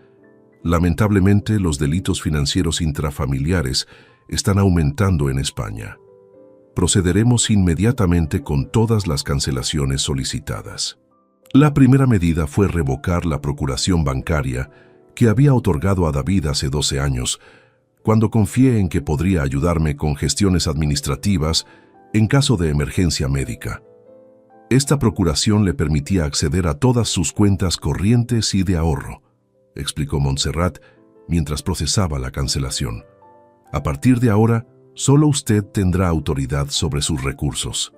Lamentablemente, los delitos financieros intrafamiliares están aumentando en España. Procederemos inmediatamente con todas las cancelaciones solicitadas». La primera medida fue revocar la procuración bancaria que había otorgado a David hace 12 años, cuando confié en que podría ayudarme con gestiones administrativas en caso de emergencia médica. Esta procuración le permitía acceder a todas sus cuentas corrientes y de ahorro, explicó Montserrat mientras procesaba la cancelación. A partir de ahora, solo usted tendrá autoridad sobre sus recursos.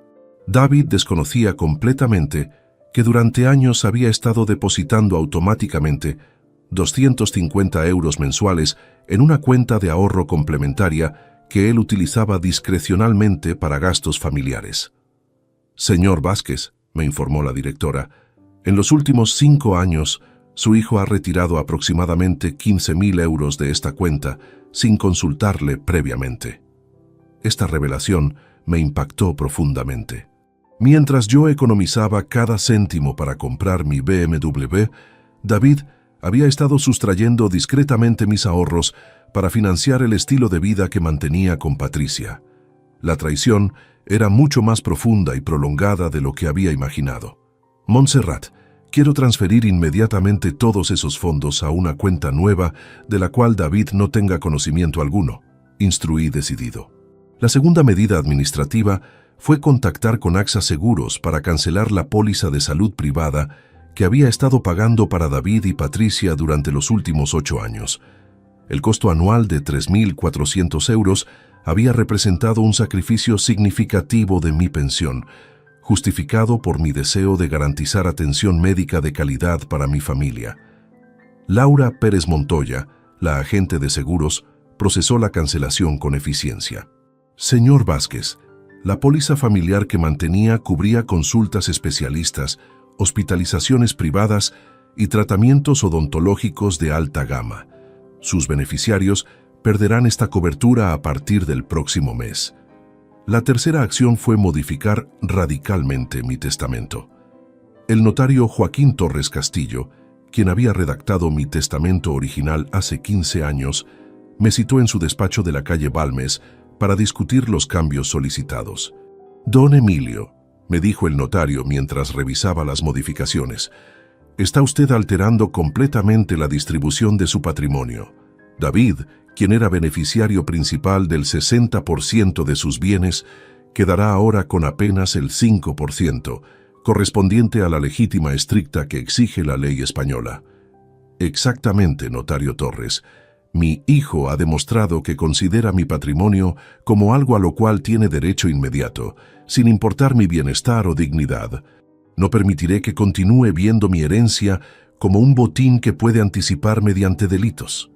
David desconocía completamente que durante años había estado depositando automáticamente 250 euros mensuales en una cuenta de ahorro complementaria que él utilizaba discrecionalmente para gastos familiares. «Señor Vázquez», me informó la directora, «en los últimos 5 años, su hijo ha retirado aproximadamente 15.000 euros de esta cuenta sin consultarle previamente». Esta revelación me impactó profundamente. Mientras yo economizaba cada céntimo para comprar mi BMW, David había estado sustrayendo discretamente mis ahorros para financiar el estilo de vida que mantenía con Patricia. La traición era mucho más profunda y prolongada de lo que había imaginado. «Montserrat, quiero transferir inmediatamente todos esos fondos a una cuenta nueva de la cual David no tenga conocimiento alguno», instruí decidido. La segunda medida administrativa fue contactar con AXA Seguros para cancelar la póliza de salud privada que había estado pagando para David y Patricia durante los últimos 8 años. El costo anual de 3.400 euros había representado un sacrificio significativo de mi pensión, justificado por mi deseo de garantizar atención médica de calidad para mi familia. Laura Pérez Montoya, la agente de seguros, procesó la cancelación con eficiencia. «Señor Vázquez, la póliza familiar que mantenía cubría consultas especialistas, hospitalizaciones privadas y tratamientos odontológicos de alta gama. Sus beneficiarios perderán esta cobertura a partir del próximo mes. La tercera acción fue modificar radicalmente mi testamento. El notario Joaquín Torres Castillo, quien había redactado mi testamento original hace 15 años, me citó en su despacho de la calle Balmes para discutir los cambios solicitados. «Don Emilio», me dijo el notario mientras revisaba las modificaciones, «está usted alterando completamente la distribución de su patrimonio. David, quien era beneficiario principal del 60% de sus bienes, quedará ahora con apenas el 5%, correspondiente a la legítima estricta que exige la ley española». «Exactamente, notario Torres. Mi hijo ha demostrado que considera mi patrimonio como algo a lo cual tiene derecho inmediato, sin importar mi bienestar o dignidad. No permitiré que continúe viendo mi herencia como un botín que puede anticipar mediante delitos».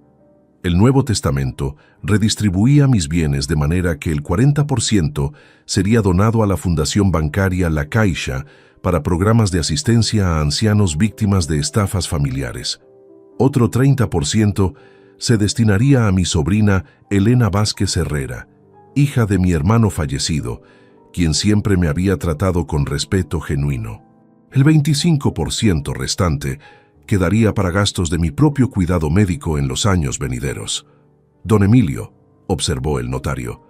El Nuevo Testamento redistribuía mis bienes de manera que el 40% sería donado a la Fundación Bancaria La Caixa para programas de asistencia a ancianos víctimas de estafas familiares. Otro 30% se destinaría a mi sobrina Elena Vázquez Herrera, hija de mi hermano fallecido, quien siempre me había tratado con respeto genuino. El 25% restante quedaría para gastos de mi propio cuidado médico en los años venideros. «Don Emilio», observó el notario,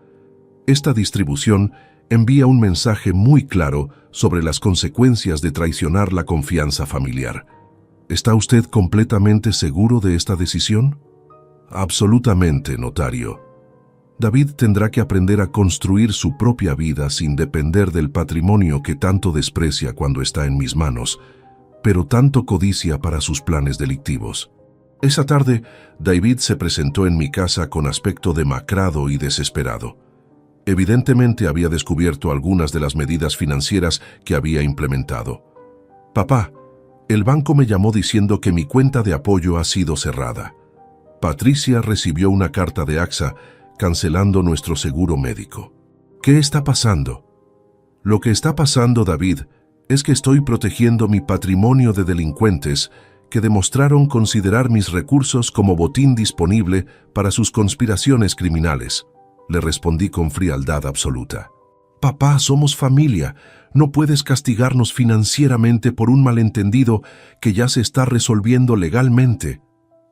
«esta distribución envía un mensaje muy claro sobre las consecuencias de traicionar la confianza familiar. ¿Está usted completamente seguro de esta decisión?» «Absolutamente, notario. David tendrá que aprender a construir su propia vida sin depender del patrimonio que tanto desprecia cuando está en mis manos, pero tanto codicia para sus planes delictivos». Esa tarde, David se presentó en mi casa con aspecto demacrado y desesperado. Evidentemente había descubierto algunas de las medidas financieras que había implementado. «Papá, el banco me llamó diciendo que mi cuenta de apoyo ha sido cerrada. Patricia recibió una carta de AXA cancelando nuestro seguro médico. ¿Qué está pasando?» «Lo que está pasando, David, es que estoy protegiendo mi patrimonio de delincuentes que demostraron considerar mis recursos como botín disponible para sus conspiraciones criminales», le respondí con frialdad absoluta. «Papá, somos familia. No puedes castigarnos financieramente por un malentendido que ya se está resolviendo legalmente».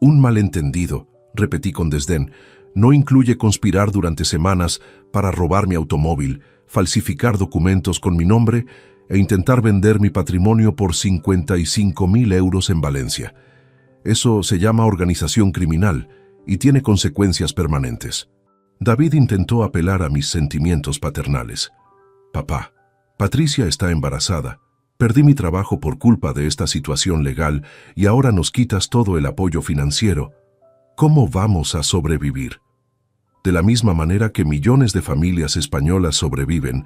«Un malentendido», repetí con desdén, «no incluye conspirar durante semanas para robar mi automóvil, falsificar documentos con mi nombre e intentar vender mi patrimonio por 55.000 euros en Valencia. Eso se llama organización criminal y tiene consecuencias permanentes». David intentó apelar a mis sentimientos paternales. «Papá, Patricia está embarazada. Perdí mi trabajo por culpa de esta situación legal y ahora nos quitas todo el apoyo financiero. ¿Cómo vamos a sobrevivir?». De la misma manera que millones de familias españolas sobreviven,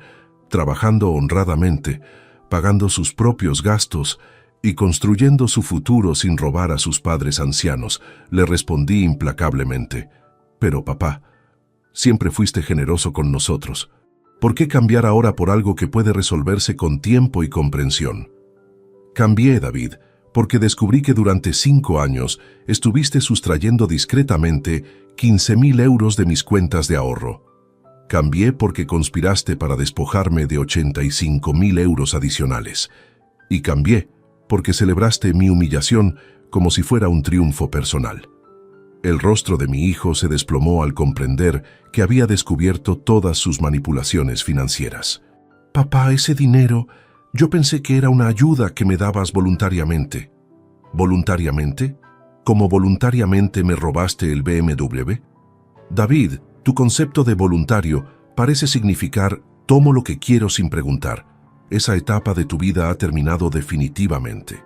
trabajando honradamente, pagando sus propios gastos y construyendo su futuro sin robar a sus padres ancianos, le respondí implacablemente. «Pero papá, siempre fuiste generoso con nosotros. ¿Por qué cambiar ahora por algo que puede resolverse con tiempo y comprensión?». «Cambié, David, porque descubrí que durante 5 años estuviste sustrayendo discretamente 15.000 euros de mis cuentas de ahorro. Cambié porque conspiraste para despojarme de 85.000 euros adicionales. Y cambié porque celebraste mi humillación como si fuera un triunfo personal». El rostro de mi hijo se desplomó al comprender que había descubierto todas sus manipulaciones financieras. «Papá, ese dinero, yo pensé que era una ayuda que me dabas voluntariamente». «¿Voluntariamente? ¿Como voluntariamente me robaste el BMW?» «David, tu concepto de voluntario parece significar tomo lo que quiero sin preguntar. Esa etapa de tu vida ha terminado definitivamente».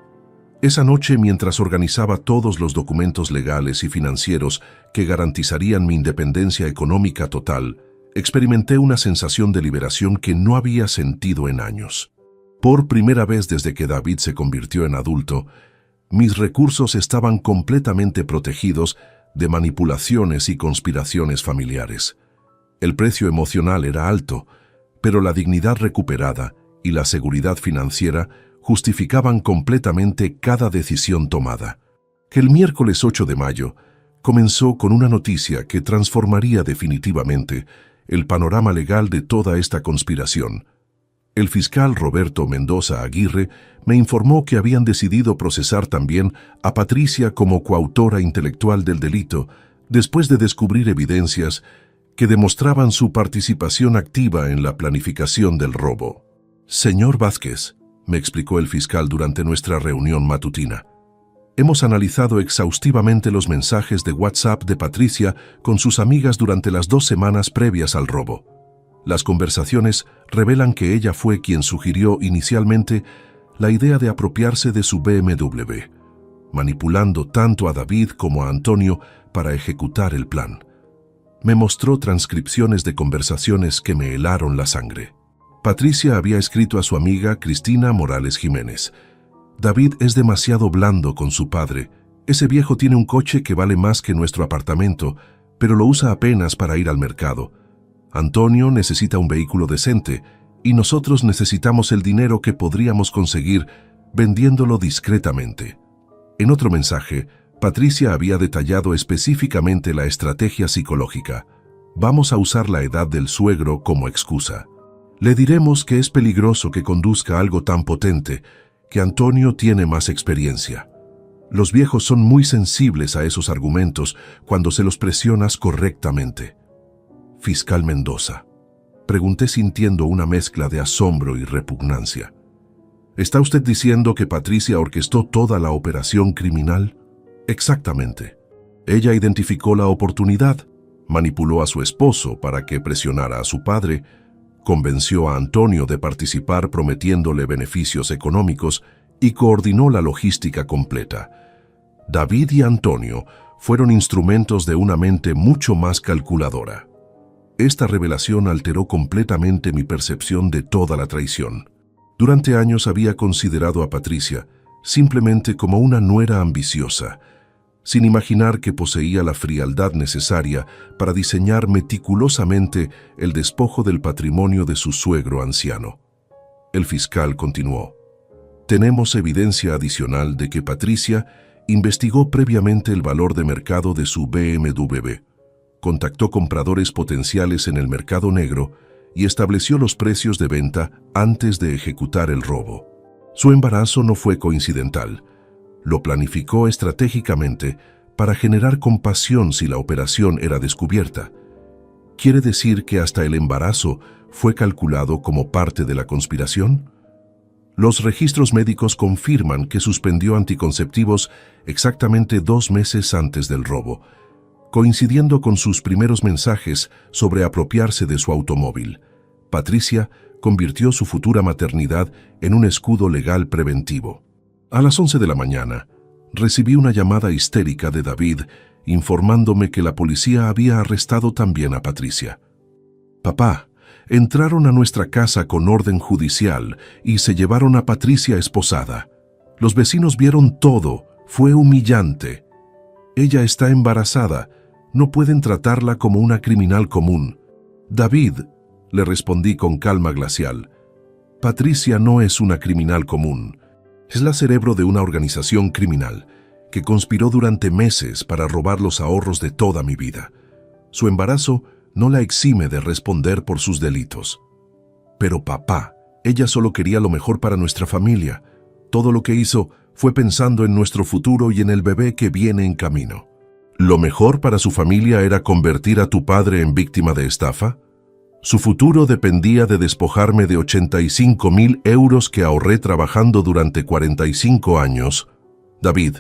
Esa noche, mientras organizaba todos los documentos legales y financieros que garantizarían mi independencia económica total, experimenté una sensación de liberación que no había sentido en años. Por primera vez desde que David se convirtió en adulto, mis recursos estaban completamente protegidos de manipulaciones y conspiraciones familiares. El precio emocional era alto, pero la dignidad recuperada y la seguridad financiera justificaban completamente cada decisión tomada. El miércoles 8 de mayo, comenzó con una noticia que transformaría definitivamente el panorama legal de toda esta conspiración. El fiscal Roberto Mendoza Aguirre me informó que habían decidido procesar también a Patricia como coautora intelectual del delito, después de descubrir evidencias que demostraban su participación activa en la planificación del robo. Señor Vázquez, me explicó el fiscal durante nuestra reunión matutina, hemos analizado exhaustivamente los mensajes de WhatsApp de Patricia con sus amigas durante las 2 semanas previas al robo. Las conversaciones revelan que ella fue quien sugirió inicialmente la idea de apropiarse de su BMW, manipulando tanto a David como a Antonio para ejecutar el plan. Me mostró transcripciones de conversaciones que me helaron la sangre. Patricia había escrito a su amiga Cristina Morales Jiménez: David es demasiado blando con su padre. Ese viejo tiene un coche que vale más que nuestro apartamento, pero lo usa apenas para ir al mercado. Antonio necesita un vehículo decente y nosotros necesitamos el dinero que podríamos conseguir vendiéndolo discretamente. En otro mensaje, Patricia había detallado específicamente la estrategia psicológica. Vamos a usar la edad del suegro como excusa. Le diremos que es peligroso que conduzca algo tan potente, que Antonio tiene más experiencia. Los viejos son muy sensibles a esos argumentos cuando se los presionas correctamente. Fiscal Mendoza, pregunté sintiendo una mezcla de asombro y repugnancia. ¿Está usted diciendo que Patricia orquestó toda la operación criminal? Exactamente. Ella identificó la oportunidad, manipuló a su esposo para que presionara a su padre, convenció a Antonio de participar prometiéndole beneficios económicos y coordinó la logística completa. David y Antonio fueron instrumentos de una mente mucho más calculadora. Esta revelación alteró completamente mi percepción de toda la traición. Durante años había considerado a Patricia simplemente como una nuera ambiciosa, sin imaginar que poseía la frialdad necesaria para diseñar meticulosamente el despojo del patrimonio de su suegro anciano. El fiscal continuó: tenemos evidencia adicional de que Patricia investigó previamente el valor de mercado de su BMW, contactó compradores potenciales en el mercado negro y estableció los precios de venta antes de ejecutar el robo. Su embarazo no fue coincidental. Lo planificó estratégicamente para generar compasión si la operación era descubierta. ¿Quiere decir que hasta el embarazo fue calculado como parte de la conspiración? Los registros médicos confirman que suspendió anticonceptivos exactamente 2 meses antes del robo, coincidiendo con sus primeros mensajes sobre apropiarse de su automóvil. Patricia convirtió su futura maternidad en un escudo legal preventivo. A las 11 de la mañana, recibí una llamada histérica de David informándome que la policía había arrestado también a Patricia. Papá, entraron a nuestra casa con orden judicial y se llevaron a Patricia esposada. Los vecinos vieron todo, fue humillante. Ella está embarazada, no pueden tratarla como una criminal común. David, le respondí con calma glacial, Patricia no es una criminal común. Es la cerebro de una organización criminal que conspiró durante meses para robar los ahorros de toda mi vida. Su embarazo no la exime de responder por sus delitos. Pero papá, ella solo quería lo mejor para nuestra familia. Todo lo que hizo fue pensando en nuestro futuro y en el bebé que viene en camino. ¿Lo mejor para su familia era convertir a tu padre en víctima de estafa? Su futuro dependía de despojarme de 85.000 euros que ahorré trabajando durante 45 años. David,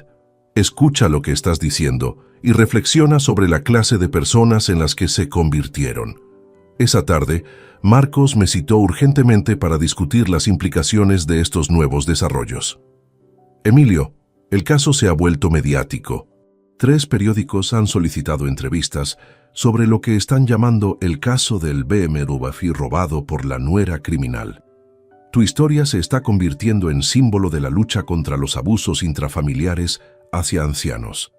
escucha lo que estás diciendo y reflexiona sobre la clase de personas en las que se convirtieron. Esa tarde, Marcos me citó urgentemente para discutir las implicaciones de estos nuevos desarrollos. Emilio, el caso se ha vuelto mediático. 3 periódicos han solicitado entrevistas sobre lo que están llamando el caso del BMW robado por la nuera criminal. Tu historia se está convirtiendo en símbolo de la lucha contra los abusos intrafamiliares hacia ancianos.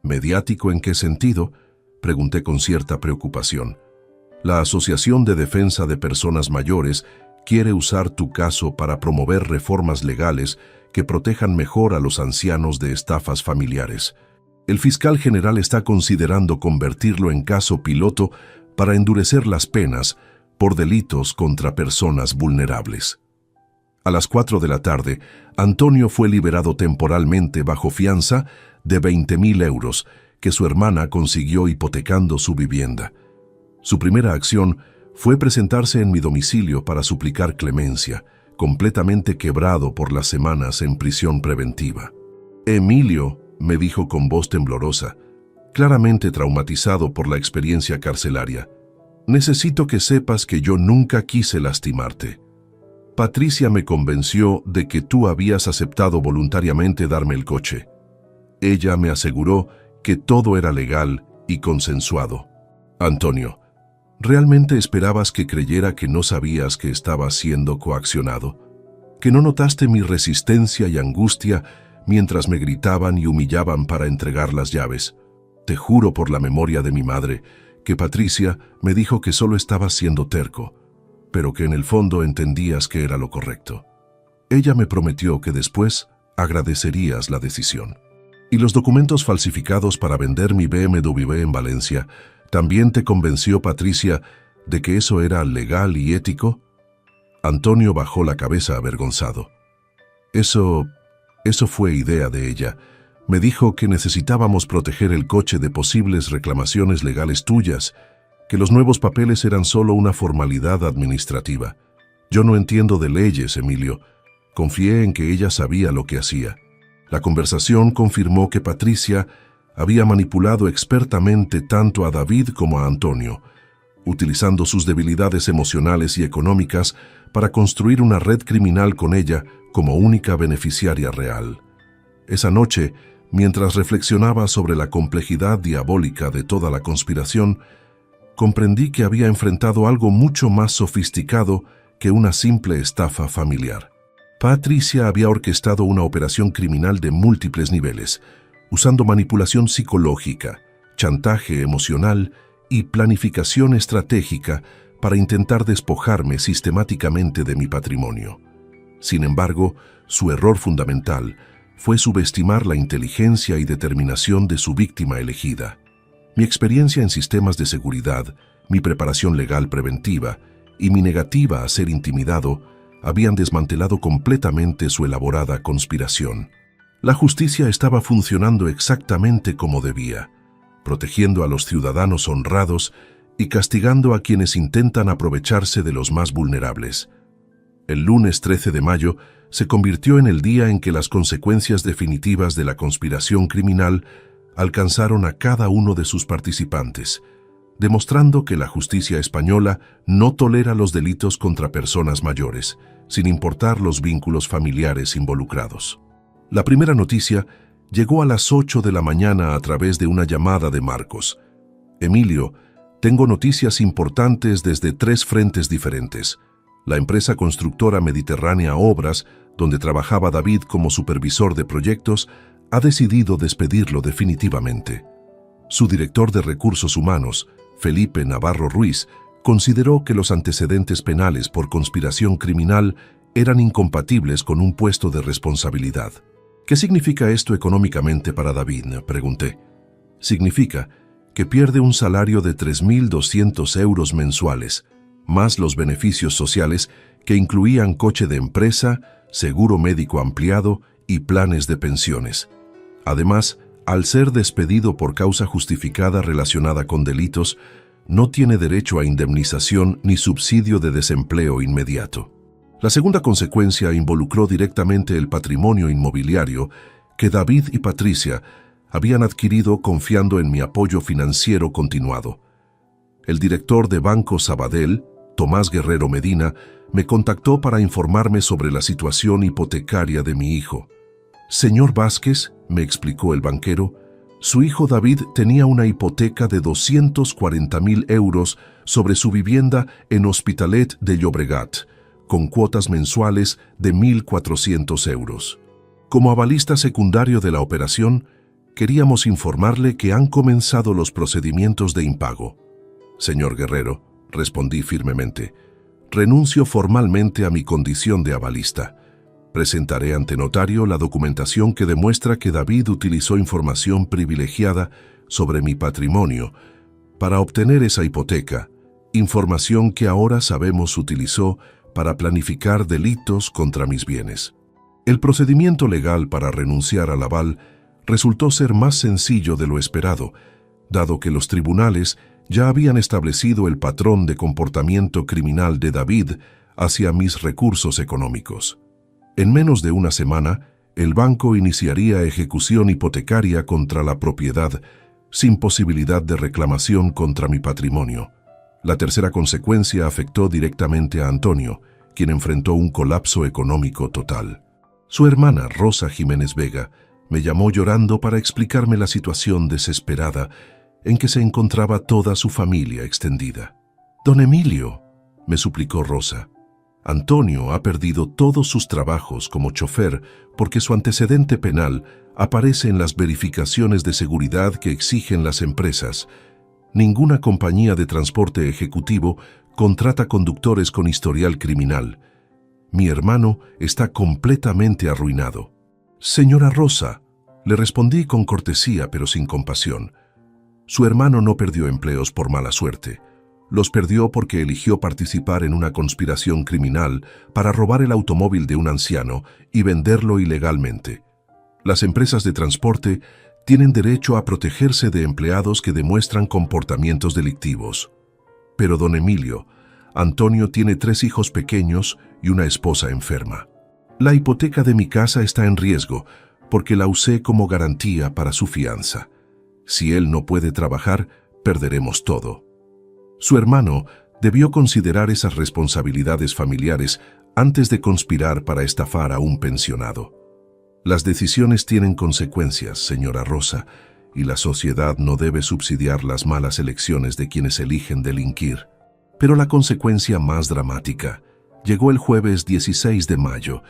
¿Mediático en qué sentido?, pregunté con cierta preocupación. La Asociación de Defensa de Personas Mayores quiere usar tu caso para promover reformas legales que protejan mejor a los ancianos de estafas familiares. El fiscal general está considerando convertirlo en caso piloto para endurecer las penas por delitos contra personas vulnerables. A las 4 de la tarde, Antonio fue liberado temporalmente bajo fianza de 20.000 euros que su hermana consiguió hipotecando su vivienda. Su primera acción fue presentarse en mi domicilio para suplicar clemencia, completamente quebrado por las semanas en prisión preventiva. Emilio, me dijo con voz temblorosa, claramente traumatizado por la experiencia carcelaria, necesito que sepas que yo nunca quise lastimarte. Patricia me convenció de que tú habías aceptado voluntariamente darme el coche. Ella me aseguró que todo era legal y consensuado. Antonio, ¿realmente esperabas que creyera que no sabías que estaba siendo coaccionado? ¿Que no notaste mi resistencia y angustia mientras me gritaban y humillaban para entregar las llaves? Te juro por la memoria de mi madre que Patricia me dijo que solo estabas siendo terco, pero que en el fondo entendías que era lo correcto. Ella me prometió que después agradecerías la decisión. ¿Y los documentos falsificados para vender mi BMW en Valencia, también te convenció Patricia de que eso era legal y ético? Antonio bajó la cabeza avergonzado. Eso fue idea de ella. Me dijo que necesitábamos proteger el coche de posibles reclamaciones legales tuyas, que los nuevos papeles eran solo una formalidad administrativa. Yo no entiendo de leyes, Emilio. Confié en que ella sabía lo que hacía. La conversación confirmó que Patricia había manipulado expertamente tanto a David como a Antonio, utilizando sus debilidades emocionales y económicas para construir una red criminal con ella como única beneficiaria real. Esa noche, mientras reflexionaba sobre la complejidad diabólica de toda la conspiración, comprendí que había enfrentado algo mucho más sofisticado que una simple estafa familiar. Patricia había orquestado una operación criminal de múltiples niveles, usando manipulación psicológica, chantaje emocional y planificación estratégica para intentar despojarme sistemáticamente de mi patrimonio. Sin embargo, su error fundamental fue subestimar la inteligencia y determinación de su víctima elegida. Mi experiencia en sistemas de seguridad, mi preparación legal preventiva y mi negativa a ser intimidado habían desmantelado completamente su elaborada conspiración. La justicia estaba funcionando exactamente como debía, protegiendo a los ciudadanos honrados y castigando a quienes intentan aprovecharse de los más vulnerables. El lunes 13 de mayo se convirtió en el día en que las consecuencias definitivas de la conspiración criminal alcanzaron a cada uno de sus participantes, demostrando que la justicia española no tolera los delitos contra personas mayores, sin importar los vínculos familiares involucrados. La primera noticia llegó a las 8 de la mañana a través de una llamada de Marcos. Emilio, tengo noticias importantes desde 3 frentes diferentes. La empresa constructora Mediterránea Obras, donde trabajaba David como supervisor de proyectos, ha decidido despedirlo definitivamente. Su director de recursos humanos, Felipe Navarro Ruiz, consideró que los antecedentes penales por conspiración criminal eran incompatibles con un puesto de responsabilidad. ¿Qué significa esto económicamente para David?, pregunté. Significa que pierde un salario de 3.200 euros mensuales, más los beneficios sociales que incluían coche de empresa, seguro médico ampliado y planes de pensiones. Además, al ser despedido por causa justificada relacionada con delitos, no tiene derecho a indemnización ni subsidio de desempleo inmediato. La segunda consecuencia involucró directamente el patrimonio inmobiliario que David y Patricia habían adquirido confiando en mi apoyo financiero continuado. El director de Banco Sabadell, Tomás Guerrero Medina, me contactó para informarme sobre la situación hipotecaria de mi hijo. Señor Vázquez, me explicó el banquero, su hijo David tenía una hipoteca de 240.000 euros sobre su vivienda en Hospitalet de Llobregat, con cuotas mensuales de 1.400 euros. Como avalista secundario de la operación, queríamos informarle que han comenzado los procedimientos de impago. Señor Guerrero, respondí firmemente, renuncio formalmente a mi condición de avalista. Presentaré ante notario la documentación que demuestra que David utilizó información privilegiada sobre mi patrimonio para obtener esa hipoteca, información que ahora sabemos utilizó para planificar delitos contra mis bienes. El procedimiento legal para renunciar al aval resultó ser más sencillo de lo esperado, dado que los tribunales ya habían establecido el patrón de comportamiento criminal de David hacia mis recursos económicos. En menos de una semana, el banco iniciaría ejecución hipotecaria contra la propiedad, sin posibilidad de reclamación contra mi patrimonio. La tercera consecuencia afectó directamente a Antonio, quien enfrentó un colapso económico total. Su hermana, Rosa Jiménez Vega, me llamó llorando para explicarme la situación desesperada en que se encontraba toda su familia extendida. «Don Emilio», me suplicó Rosa, «Antonio ha perdido todos sus trabajos como chofer porque su antecedente penal aparece en las verificaciones de seguridad que exigen las empresas. Ninguna compañía de transporte ejecutivo contrata conductores con historial criminal. Mi hermano está completamente arruinado». «Señora Rosa», le respondí con cortesía pero sin compasión, «su hermano no perdió empleos por mala suerte. Los perdió porque eligió participar en una conspiración criminal para robar el automóvil de un anciano y venderlo ilegalmente. Las empresas de transporte tienen derecho a protegerse de empleados que demuestran comportamientos delictivos. Pero, don Emilio, Antonio tiene 3 hijos pequeños y una esposa enferma. La hipoteca de mi casa está en riesgo porque la usé como garantía para su fianza. Si él no puede trabajar, perderemos todo». Su hermano debió considerar esas responsabilidades familiares antes de conspirar para estafar a un pensionado. Las decisiones tienen consecuencias, señora Rosa, y la sociedad no debe subsidiar las malas elecciones de quienes eligen delinquir. Pero la consecuencia más dramática llegó el jueves 16 de mayo,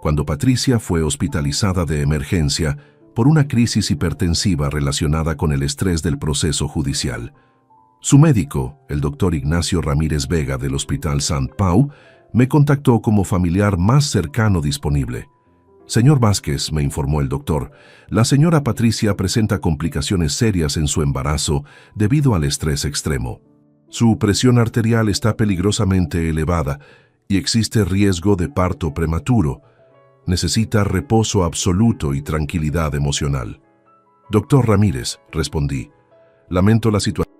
cuando Patricia fue hospitalizada de emergencia por una crisis hipertensiva relacionada con el estrés del proceso judicial. Su médico, el doctor Ignacio Ramírez Vega del Hospital Sant Pau, me contactó como familiar más cercano disponible. «Señor Vázquez», me informó el doctor, «la señora Patricia presenta complicaciones serias en su embarazo debido al estrés extremo. Su presión arterial está peligrosamente elevada y existe riesgo de parto prematuro. Necesita reposo absoluto y tranquilidad emocional». «Doctor Ramírez», respondí, «lamento la situación